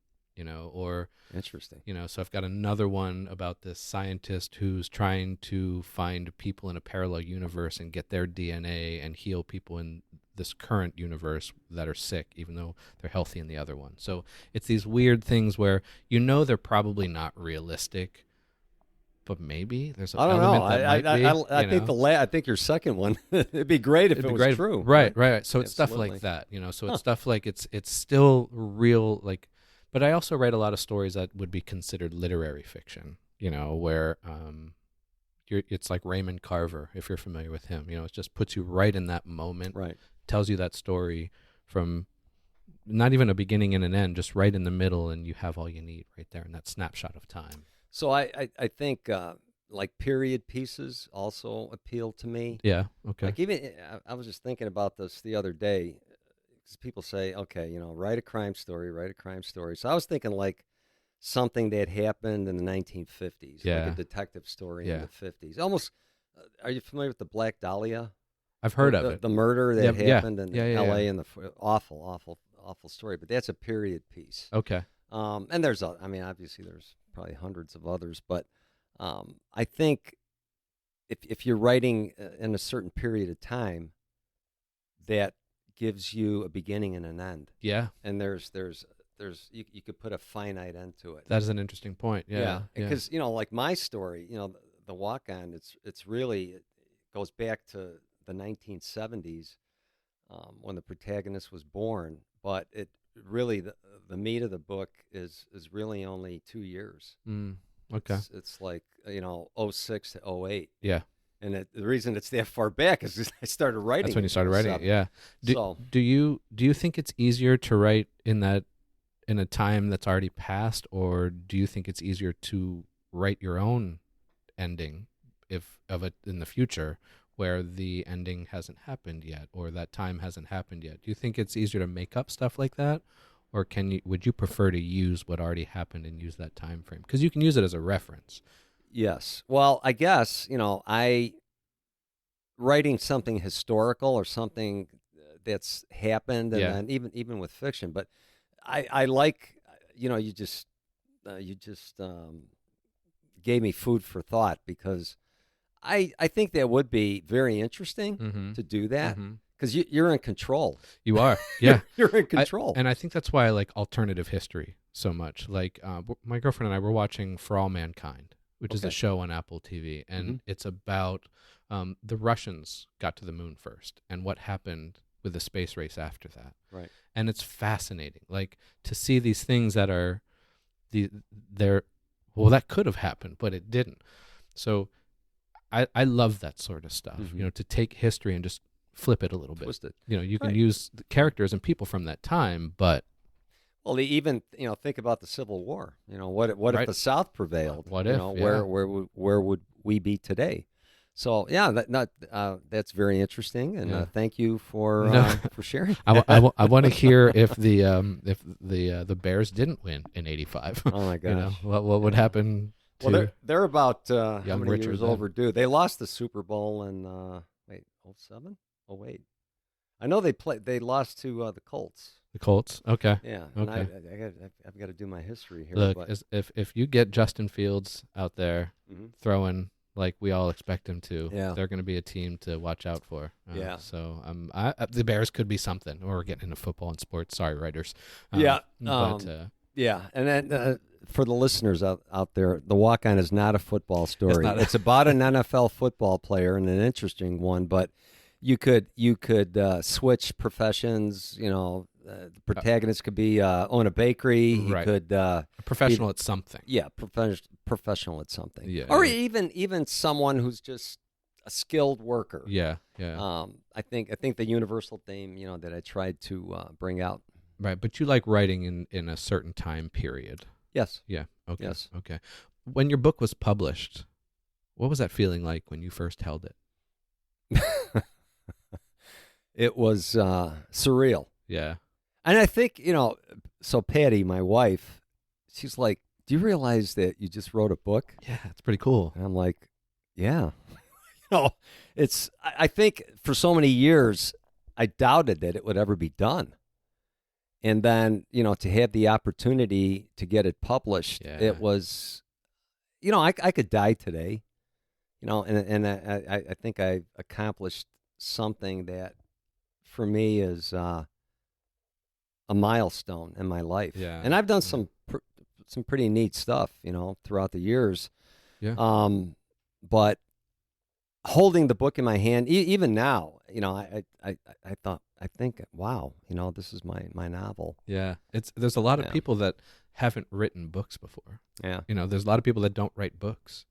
or Interesting. so I've got another one about this scientist who's trying to find people in a parallel universe and get their DNA and heal people in this current universe that are sick, even though they're healthy in the other one. So it's these weird things where they're probably not realistic, but maybe there's an I don't know. element that might be. I think I think your second one. It'd be great if It'd it be was great. true. Right. So it's stuff Absolutely. like that, So it's stuff like it's still real, like. But I also write a lot of stories that would be considered literary fiction, where it's like Raymond Carver, if you're familiar with him. It just puts you right in that moment, Right. tells you that story from not even a beginning and an end, just right in the middle, and you have all you need right there in that snapshot of time. So I think like period pieces also appeal to me. Yeah. Okay. Like even I was just thinking about this the other day. 'Cause people say, okay, write a crime story, write a crime story. So I was thinking like something that happened in the 1950s, like Yeah. a detective story in Yeah. the 50s. Almost. Are you familiar with the Black Dahlia? I've heard of it. The murder that Yeah, happened in yeah, L.A. yeah. and awful, awful, awful story. But that's a period piece. Okay. And there's, obviously there's probably hundreds of others, but I think if you're writing in a certain period of time, that gives you a beginning and an end. Yeah. And there's you could put a finite end to it. That is an interesting point. Yeah. Because like my story, the walk on, it's really, it goes back to the 1970s when the protagonist was born, but it really the meat of the book is really only 2 years. Okay. It's like 06 to 08. Yeah. And the reason it's that far back is 'cause I started writing. That's when you started writing it. Yeah. So Do you think it's easier to write in a time that's already passed, or do you think it's easier to write your own ending of it in the future, where the ending hasn't happened yet, or that time hasn't happened yet? Do you think it's easier to make up stuff like that, or would you prefer to use what already happened and use that time frame, because you can use it as a reference? yes. Well, I guess, I writing something historical or something that's happened, and Yeah. then even with fiction. But I like, you just gave me food for thought, because I think that would be very interesting Mm-hmm. to do that, Mm-hmm. because you're in control. You are. Yeah. You're in control. And I think that's why I like alternative history so much. Like my girlfriend and I were watching For All Mankind, which is a Okay. show on Apple TV, and Mhm. it's about the Russians got to the moon first and what happened with the space race after that. Right. And it's fascinating, like, to see these things that are that could have happened, but it didn't. So I love that sort of stuff, Mhm. to take history and just flip it a little bit. Twisted. You can Right. use the characters and people from that time, but Well, even think about the Civil War. What if Right. the South prevailed? What if, where would we be today? So yeah, that's very interesting, and Yeah. thank you for No. for sharing. I want to hear if the Bears didn't win in '85. Oh my gosh, what would happen to well, they're about how young many Richard years then? overdue? They lost the Super Bowl in wait, 07? Oh wait, I know they lost to the Colts. the Colts? Okay. Yeah, and Okay. I've got to do my history here. Look, but if you get Justin Fields out there Mhm. throwing like we all expect him to, Yeah. they're going to be a team to watch out for. Yeah. So the Bears could be something. We're getting into football and sports. Sorry, writers. Yeah, But yeah, and then for the listeners out there, the walk-on is not a football story. not. It's about an NFL football player and an interesting one. But you could switch professions. The protagonist could be own a bakery. He Right. could a professional at something. yeah, professional at something. Yeah, or yeah. even someone who's just a skilled worker. Yeah. Yeah. I think the universal theme that I tried to bring out. Right. But you like writing in a certain time period. Yes. Yeah. Okay. Yes. Okay. When your book was published, what was that feeling like when you first held it? It was surreal. Yeah. And I think, so Patty, my wife, she's like, do you realize that you just wrote a book? Yeah. It's pretty cool. And I'm like, yeah. I think for so many years, I doubted that it would ever be done. And then, to have the opportunity to get it published, Yeah. it was, I could die today, and I think I accomplished something that for me is a milestone in my life. Yeah. And I've done Yeah. some pretty neat stuff, throughout the years. Yeah. But holding the book in my hand, even now, I think, wow, this is my novel. Yeah. There's a lot of Yeah. people that haven't written books before. Yeah. There's a lot of people that don't write books.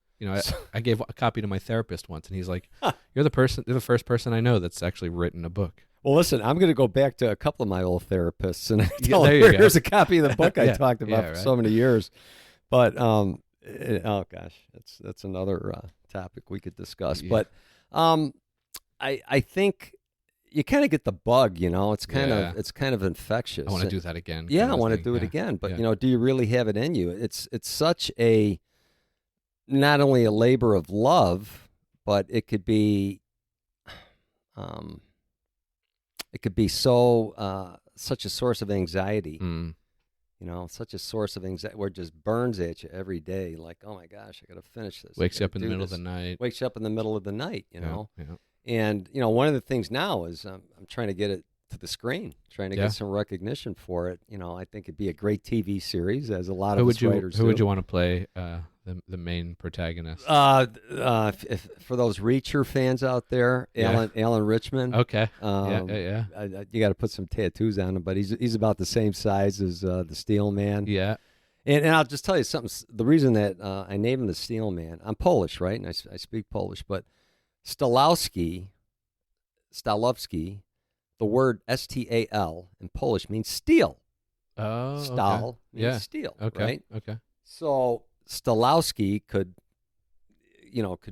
I gave a copy to my therapist once, and he's like, You're the first person I know that's actually written a book." Well, listen, I'm going to go back to a couple of my old therapists, and I tell there them, you go. here's a copy of the book I Yeah, talked about yeah, for right. so many years. But oh gosh, that's another topic we could discuss. Yeah. But I think you kind of get the bug, It's kind Yeah. of infectious. I want to do that again. Yeah, kind I of want to thing. do it Yeah. again. But Yeah. do you really have it in you? It's such a not only a labor of love, but it could be so such a source of anxiety. Mm. Such a source of anxiety where it just burns at you every day. Like, oh my gosh, I got to finish this. I Wakes you gotta up in the do middle of this. the night. Wakes you up in the middle of the night. Yeah. And one of the things now is I'm trying to get it to the screen, trying to Yeah. get some recognition for it. I think it'd be a great TV series, as a lot Who of would us you writers Who would do. you want to play the main protagonist? If for those Reacher fans out there, Yeah. Alan Richmond. Okay. Um, Yeah. you got to put some tattoos on him, but he's about the same size as the Steel Man. Yeah. And I'll just tell you something. The reason that I named him the Steel Man, I'm Polish, right? And I speak Polish, but Stalowski, the word STAL in Polish means steel. Oh. Stal means Yeah. steel, Okay. right? Okay. So Stalowski could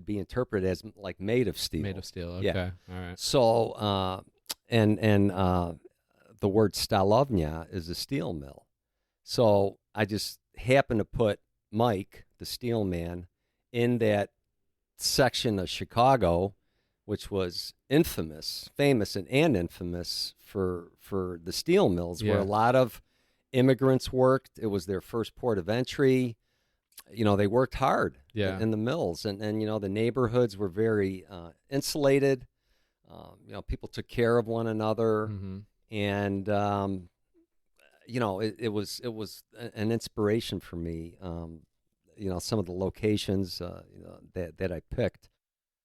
be interpreted as like made of steel. Made of steel. Okay. Yeah. All right. So and the word Stalovnia is a steel mill. So I just happened to put Mike, the steel man, in that section of Chicago, which was famous and infamous for the steel mills, where Yeah. a lot of immigrants worked. It was their first port of entry. They worked hard in the mills, and the neighborhoods were very insulated. People took care of one another, Mm-hmm. and it was an inspiration for me. Some of the locations that I picked.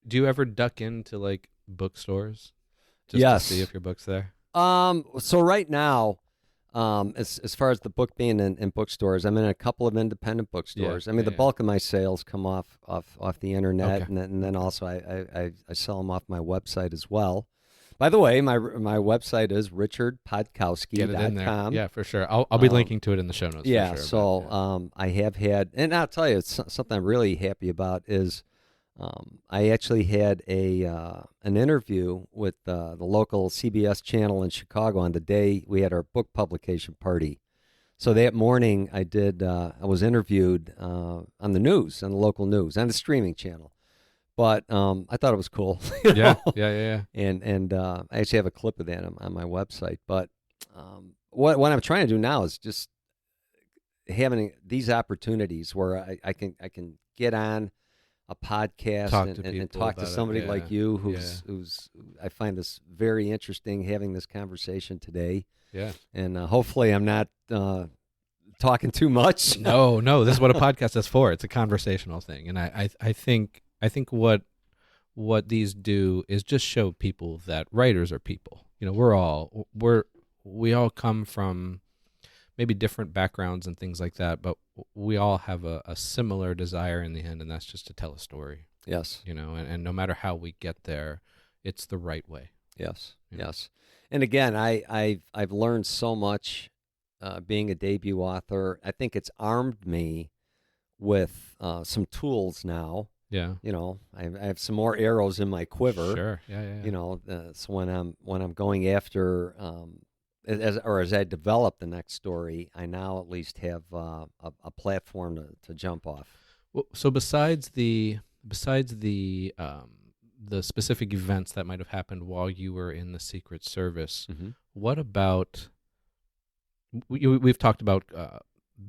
Do you ever duck into like bookstores just Yes. to see if your book's there? So right now, as far as the book being in bookstores, I'm in a couple of independent bookstores. Yeah, I mean, yeah, the bulk of my sales come off the internet, Okay. and then also I sell them off my website as well. By the way, my website is richardpodkowski.com. Get it in there. Yeah, for sure. I'll be linking to it in the show notes. Yeah, for sure, so I have had, and I'll tell you, it's something I'm really happy about is I actually had an interview with the local CBS channel in Chicago on the day we had our book publication party. So that morning I was interviewed on the news, on the local news, on the streaming channel. But I thought it was cool. Yeah. And I actually have a clip of that on my website. But what I'm trying to do now is just having these opportunities where I can get on a podcast and talk to somebody like you who's I find this very interesting, having this conversation today. Yeah. And hopefully I'm not talking too much. No, this is what a podcast is for. It's a conversational thing. And I think what these do is just show people that writers are people. You know, we all come from maybe different backgrounds and things like that, but we all have a similar desire in the end, and that's just to tell a story. Yes. You know, and no matter how we get there, it's the right way. Yes. You know? Yes. And again, I've learned so much being a debut author. I think it's armed me with some tools now. Yeah. You know, I have some more arrows in my quiver. Sure. Yeah. You know, so when I'm going after as I develop the next story, I now at least have a platform to jump off. Well, so besides the specific events that might have happened while you were in the Secret Service, what about? We've talked about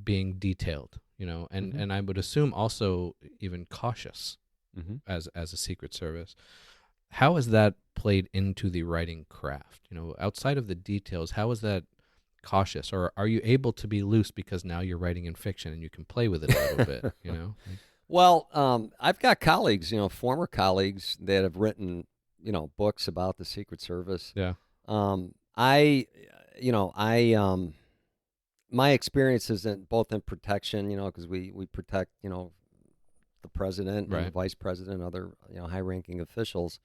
being detailed, you know, and I would assume also even cautious as a Secret Service. How has that played into the writing craft? You know, outside of the details, how is that cautious, or are you able to be loose because now you're writing in fiction and you can play with it a little bit? You know. Well, I've got colleagues, you know, former colleagues that have written, you know, books about the Secret Service. Yeah. My experiences both in protection, you know, because we protect, you know, the president and the vice president, other, you know, high-ranking officials.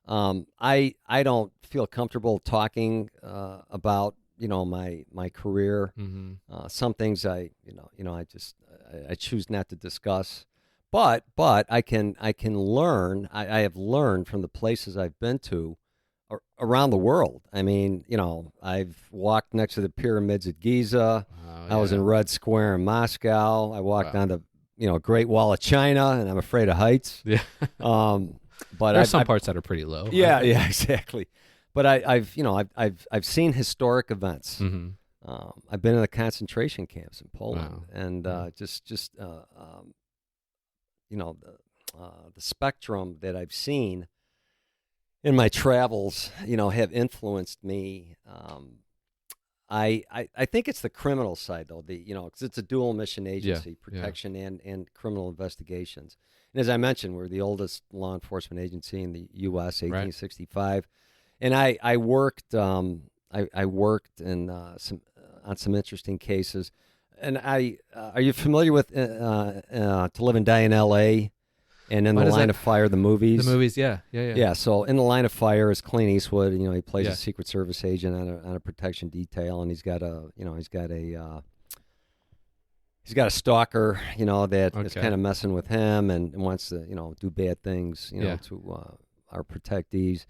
I don't feel comfortable talking about, you know, my career. Some things I choose not to discuss. But I can learn. I have learned from the places I've been to around the world. I mean, you know, I've walked next to the pyramids at Giza. I was in Red Square in Moscow. I walked on the, you know, Great Wall of China, and I'm afraid of heights. Yeah. But there's some parts that are pretty low. Yeah, yeah, exactly. But I've seen historic events. I've been in the concentration camps in Poland, and you know, the spectrum that I've seen in my travels, you know, have influenced me. I think it's the criminal side, though, you know, because it's a dual mission agency, protection and criminal investigations. And as I mentioned, we're the oldest law enforcement agency in the U.S., 1865. And I worked in on some interesting cases. And are you familiar with To Live and Die in L.A.? And In the Line of Fire, the movies? The movies, yeah. Yeah, so In the Line of Fire is Clint Eastwood. You know, he plays a Secret Service agent on a protection detail, and he's got a stalker, you know, that is kind of messing with him and wants to, you know, do bad things, you know, to our protectees.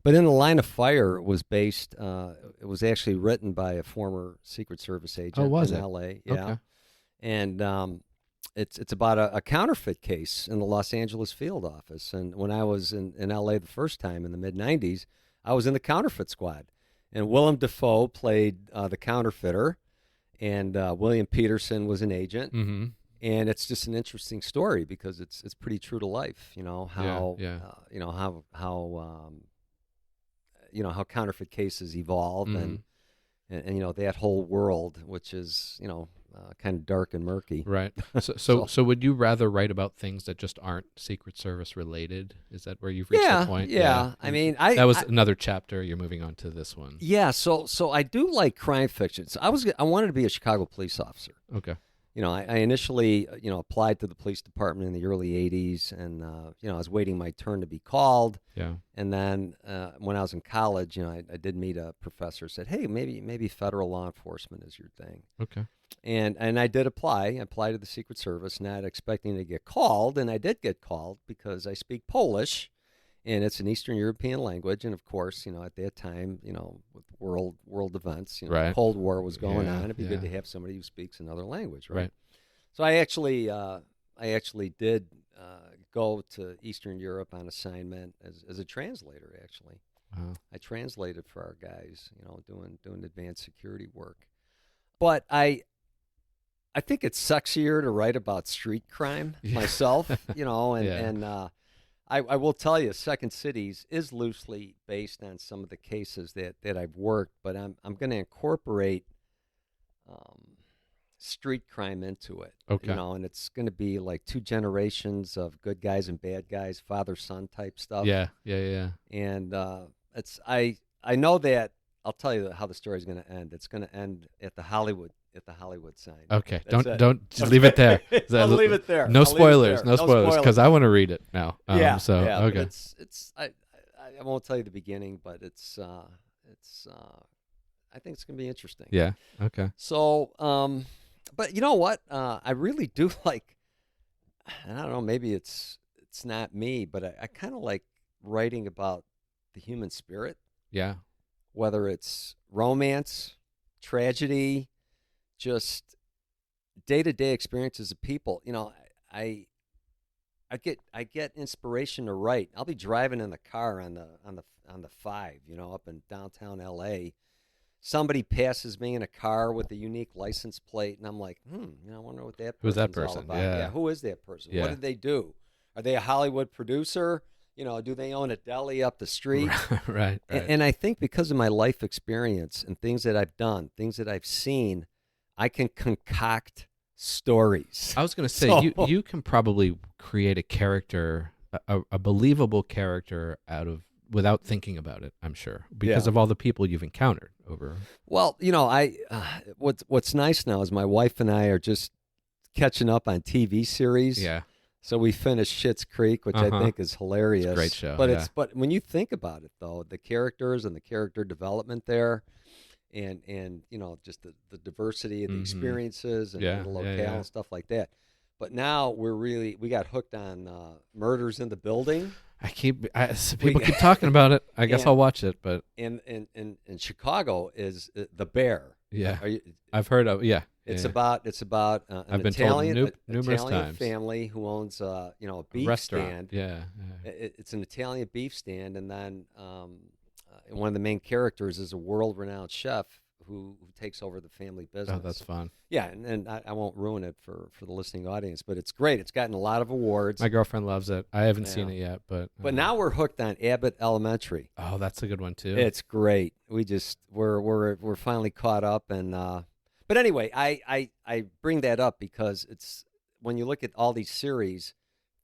But In the Line of Fire was based. It was actually written by a former Secret Service agent in L.A. Yeah, okay. And it's about a counterfeit case in the Los Angeles field office. And when I was in L.A. the first time in the mid-'90s, I was in the counterfeit squad. And Willem Dafoe played the counterfeiter, and William Peterson was an agent. And it's just an interesting story because it's pretty true to life. You know how you know how counterfeit cases evolve, and you know that whole world, which is, you know, kind of dark and murky. Right. So would you rather write about things that just aren't Secret Service related? Is that where you've reached the point? Yeah. I mean, that was another chapter. You're moving on to this one. Yeah. So I do like crime fiction. So I wanted to be a Chicago police officer. Okay. I initially, applied to the police department in the early 80s, and, I was waiting my turn to be called. Yeah. And then when I was in college, I did meet a professor who said, hey, maybe federal law enforcement is your thing. Okay. And I did apply. I applied to the Secret Service, not expecting to get called, and I did get called because I speak Polish, and it's an Eastern European language. And of course, at that time, with world events, Right. the Cold War was going Yeah, on. It'd be good to yeah. have somebody who speaks another language, right? Right. So I actually did go to Eastern Europe on assignment as a translator. Actually, Wow. I translated for our guys, doing advanced security work. But I think it's sexier to write about street crime myself, I will tell you, Second Cities is loosely based on some of the cases that I've worked, but I'm going to incorporate street crime into it. Okay. And it's going to be like two generations of good guys and bad guys, father-son type stuff. Yeah. And I know that I'll tell you how the story is going to end. It's going to end at the Hollywood sign. Okay. That's Don't just leave it there. I'll leave it there. No I'll spoilers. leave it there. No spoilers, because I want to read it now. Yeah. So yeah, okay. I won't tell you the beginning, but it's I think it's going to be interesting. Yeah. Okay. So, but you know what? I really do like. And I don't know. Maybe it's not me, but I kind of like writing about the human spirit. Yeah. Whether it's romance, tragedy, just day-to-day experiences of people. I get inspiration to write. I'll be driving in the car on the 5, up in downtown LA. Somebody passes me in a car with a unique license plate, and I'm like, I wonder what that person's Who's that all person? about. Yeah. Who is that person? Yeah. What did they do? Are they a Hollywood producer? Do they own a deli up the street? Right. And I think because of my life experience and things that I've done, things that I've seen, I can concoct stories. I was going to say, you can probably create a character, a believable character without thinking about it, I'm sure, because of all the people you've encountered over. Well, what's nice now is my wife and I are just catching up on TV series. Yeah. So we finished Schitt's Creek, which I think is hilarious. It's a great show. But but when you think about it, though, the characters and the character development there, and just the diversity of the experiences and the locale and stuff like that. But now we got hooked on Murders in the Building. People keep talking about it. I guess I'll watch it. But in Chicago is The Bear. Yeah, I've heard of. Yeah, it's about I've been Italian, told numerous Italian times. family who owns a beef restaurant. stand. Yeah. It's an Italian beef stand, and then one of the main characters is a world-renowned chef who takes over the family business. Oh, that's fun. Yeah, and I won't ruin it for the listening audience, but it's great. It's gotten a lot of awards. My girlfriend loves it. I haven't seen it yet, but now we're hooked on Abbott Elementary. Oh, that's a good one too. It's great. We're finally caught up, and but anyway, I bring that up because it's when you look at all these series,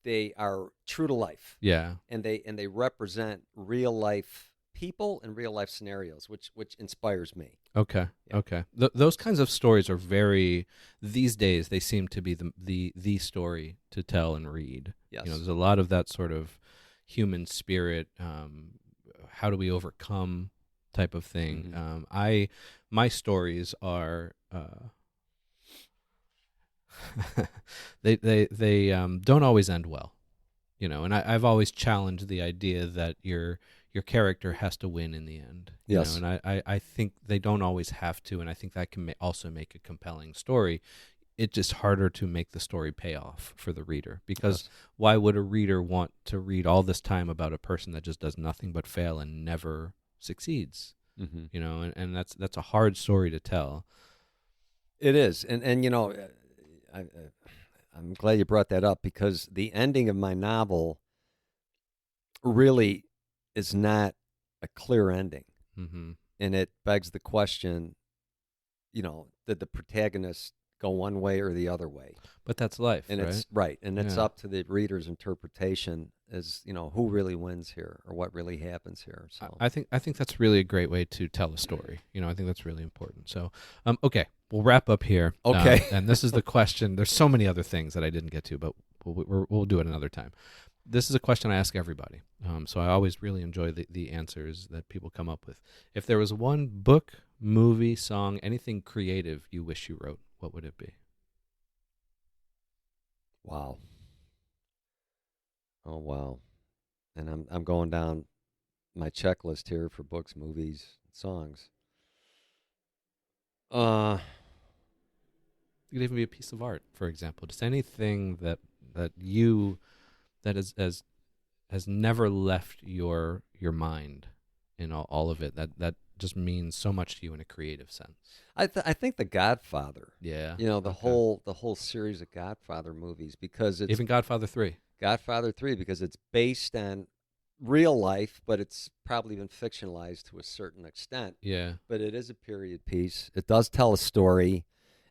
they are true to life. Yeah, and they represent real life people and real life scenarios, which inspires me. Okay. Yeah. Okay. Those kinds of stories are very, these days they seem to be the story to tell and read. Yes. There's a lot of that sort of human spirit. How do we overcome type of thing? Mm-hmm. My stories are. They don't always end well, and I've always challenged the idea that your character has to win in the end. Yes. And I think they don't always have to, and I think that can also make a compelling story. It's just harder to make the story pay off for the reader, because why would a reader want to read all this time about a person that just does nothing but fail and never succeeds? Mm-hmm. And that's a hard story to tell. It is, and I'm glad you brought that up, because the ending of my novel really is not a clear ending. Mm-hmm. And it begs the question, did the protagonist go one way or the other way. But that's life, And right? it's right, and it's Yeah. up to the reader's interpretation as, who really wins here or what really happens here. So I think that's really a great way to tell a story. I think that's really important. So, okay, we'll wrap up here. Okay. And this is the question. There's so many other things that I didn't get to, but we'll do it another time. This is a question I ask everybody. So I always really enjoy the answers that people come up with. If there was one book, movie, song, anything creative you wish you wrote, what would it be? wow. Oh wow. And I'm going down my checklist here for books, movies, songs. Uh It could even be a piece of art, for example. Just anything that you that has never left your mind in all of it. That just means so much to you in a creative sense. I think The Godfather. Yeah. The Okay. whole series of Godfather movies, because it's Even Godfather 3. Godfather 3, because it's based on real life, but it's probably been fictionalized to a certain extent. Yeah. But it is a period piece. It does tell a story,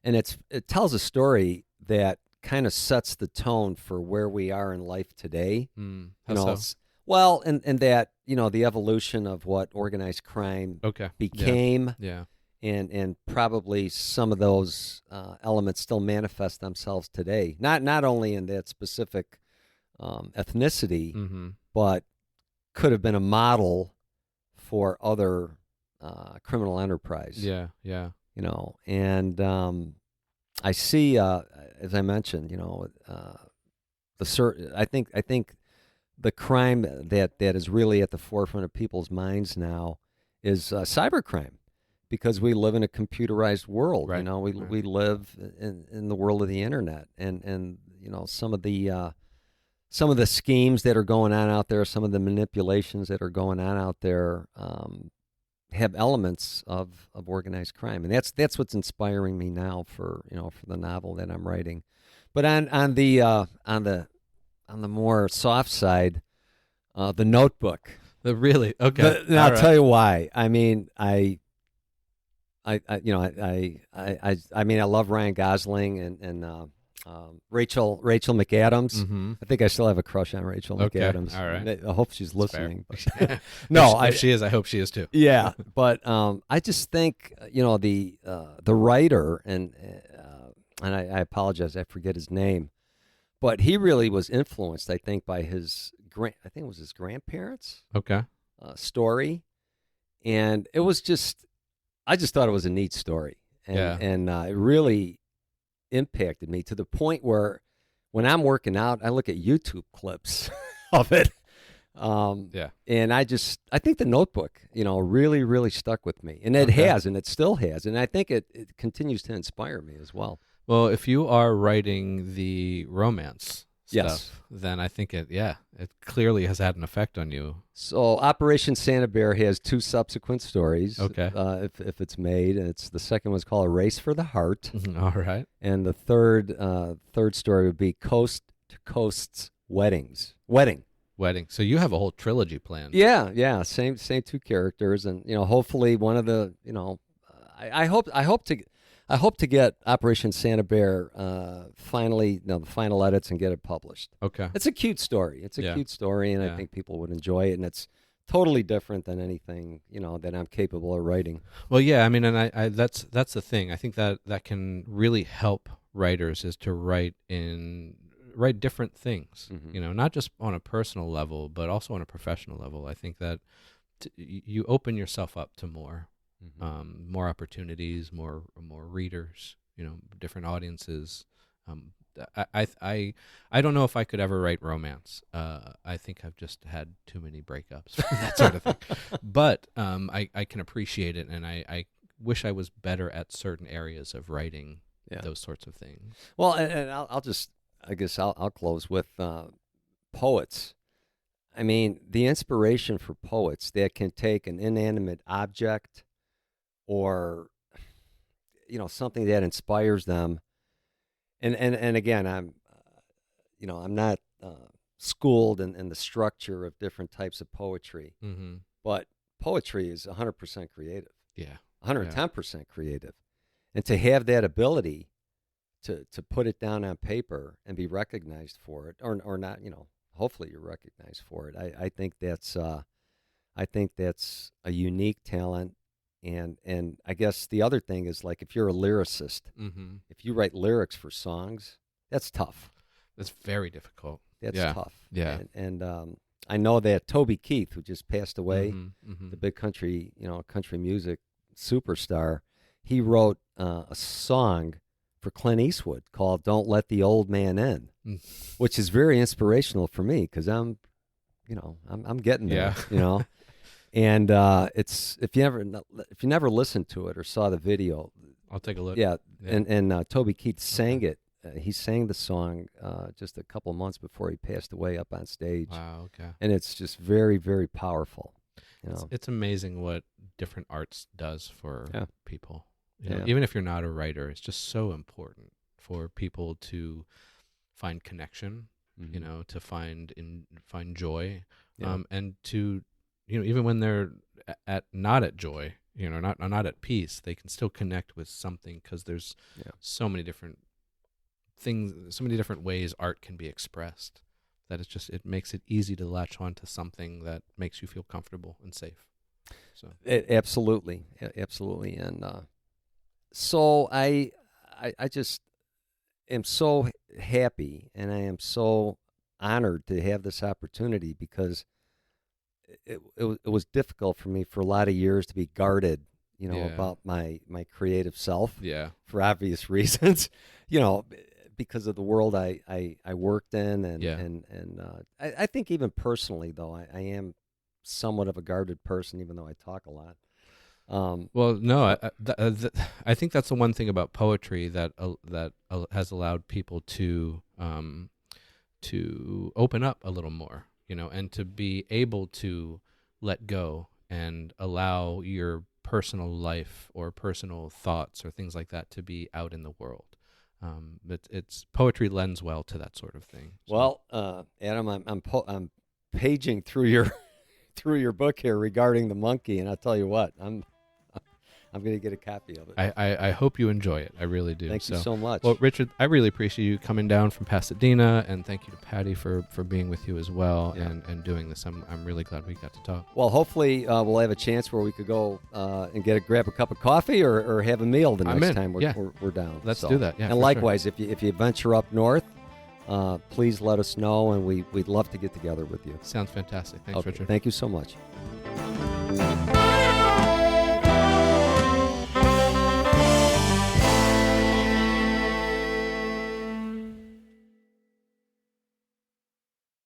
and it tells a story that kind of sets the tone for where we are in life today. How so? Well, and that, the evolution of what organized crime Okay. became, Yeah. and probably some of those elements still manifest themselves today. Not only in that specific ethnicity, Mm-hmm. but could have been a model for other criminal enterprise. Yeah. Yeah. And I see, as I mentioned, I think the crime that is really at the forefront of people's minds now is cybercrime, because we live in a computerized world. Right. We live in the world of the internet, and some of the schemes that are going on out there, some of the manipulations that are going on out there, have elements of organized crime, and that's what's inspiring me now for the novel that I'm writing. But on the more soft side, The Notebook. Really? Okay. And I'll tell you why. I mean, I love Ryan Gosling and Rachel McAdams. Mm-hmm. I think I still have a crush on Rachel Okay. McAdams. All right. I hope she's That's listening. fair. But no, if she is, I hope she is too. yeah, but I just think the writer, and I apologize, I forget his name, but he really was influenced, I think, by I think it was his grandparents' Okay. story, and it was I just thought it was a neat story, and Yeah. it really impacted me to the point where when I'm working out, I look at YouTube clips of it. Yeah. And I think The Notebook, really, really stuck with me, and it Okay. has, and it still has, and I think it continues to inspire me as well. Well, if you are writing the romance Yes. stuff, then I think it clearly has had an effect on you. So Operation Santa Bear has 2 subsequent stories. Okay. If it's made, and the second one's called A Race for the Heart, All right. and the third story would be Coast to Coast's Wedding. Wedding. So you have a whole trilogy planned. Yeah, same 2 characters, and hopefully one of the I hope to get Operation Santa Bear finally, the final edits, and get it published. Okay. It's a cute story. Yeah. Cute story, and Yeah. I think people would enjoy it, and it's totally different than anything that I'm capable of writing. Well, yeah. I mean, and I that's the thing. I think that can really help writers is to write different things. Mhm. Not just on a personal level, but also on a professional level. I think that you open yourself up to more. More opportunities, more readers, different audiences. I don't know if I could ever write romance. I think I've just had too many breakups, that sort of thing. But I can appreciate it, and I wish I was better at certain areas of writing those sorts of things. Well, and I'll close with poets. I mean, the inspiration for poets that can take an inanimate object, or something that inspires them, and again, I'm not schooled in the structure of different types of poetry, Mm-hmm. but poetry is 100% creative, Yeah. 110% creative, and to have that ability to put it down on paper and be recognized for it, or not, hopefully you're recognized for it. I think that's a unique talent. And I guess the other thing is, like, if you're a lyricist, if you write lyrics for songs, that's tough. That's very difficult. That's tough. Yeah. And I know that Toby Keith, who just passed away, the big country music superstar, he wrote a song for Clint Eastwood called "Don't Let the Old Man In," which is very inspirational for me, because I'm getting there, And it's if you never listened to it or saw the video, I'll take a look. Yeah. And Toby Keith sang it. He sang the song just a couple of months before he passed away up on stage. Wow. Okay. And it's just very, very powerful. It's amazing what different arts does for people. Yeah. Even if you're not a writer, it's just so important for people to find connection. To find joy, and to even when they're not at joy, not at peace, they can still connect with something, because there's so many different things, so many different ways art can be expressed, that it makes it easy to latch on to something that makes you feel comfortable and safe. So absolutely, and so I just am so happy, and I am so honored to have this opportunity, because it was difficult for me for a lot of years to be guarded, about my creative self. Yeah. For obvious reasons, because of the world I worked in, and I think even personally, though, I am somewhat of a guarded person, even though I talk a lot. Well, no, I think that's the one thing about poetry that has allowed people to open up a little more, and to be able to let go and allow your personal life or personal thoughts or things like that to be out in the world. But poetry lends well to that sort of thing. So. Well, Adam, I'm paging through your book here regarding the monkey, and I'll tell you what, I'm going to get a copy of it. I hope you enjoy it. I really do. Thank you so much. Well, Richard, I really appreciate you coming down from Pasadena, and thank you to Patty for being with you as well, and doing this. I'm really glad we got to talk. Well, hopefully we'll have a chance where we could go and grab a cup of coffee or have a meal the next time we're down. Let's do that. Yeah, and likewise, if you venture up north, please let us know, and we'd love to get together with you. Sounds fantastic. Thanks, Richard. Thank you so much.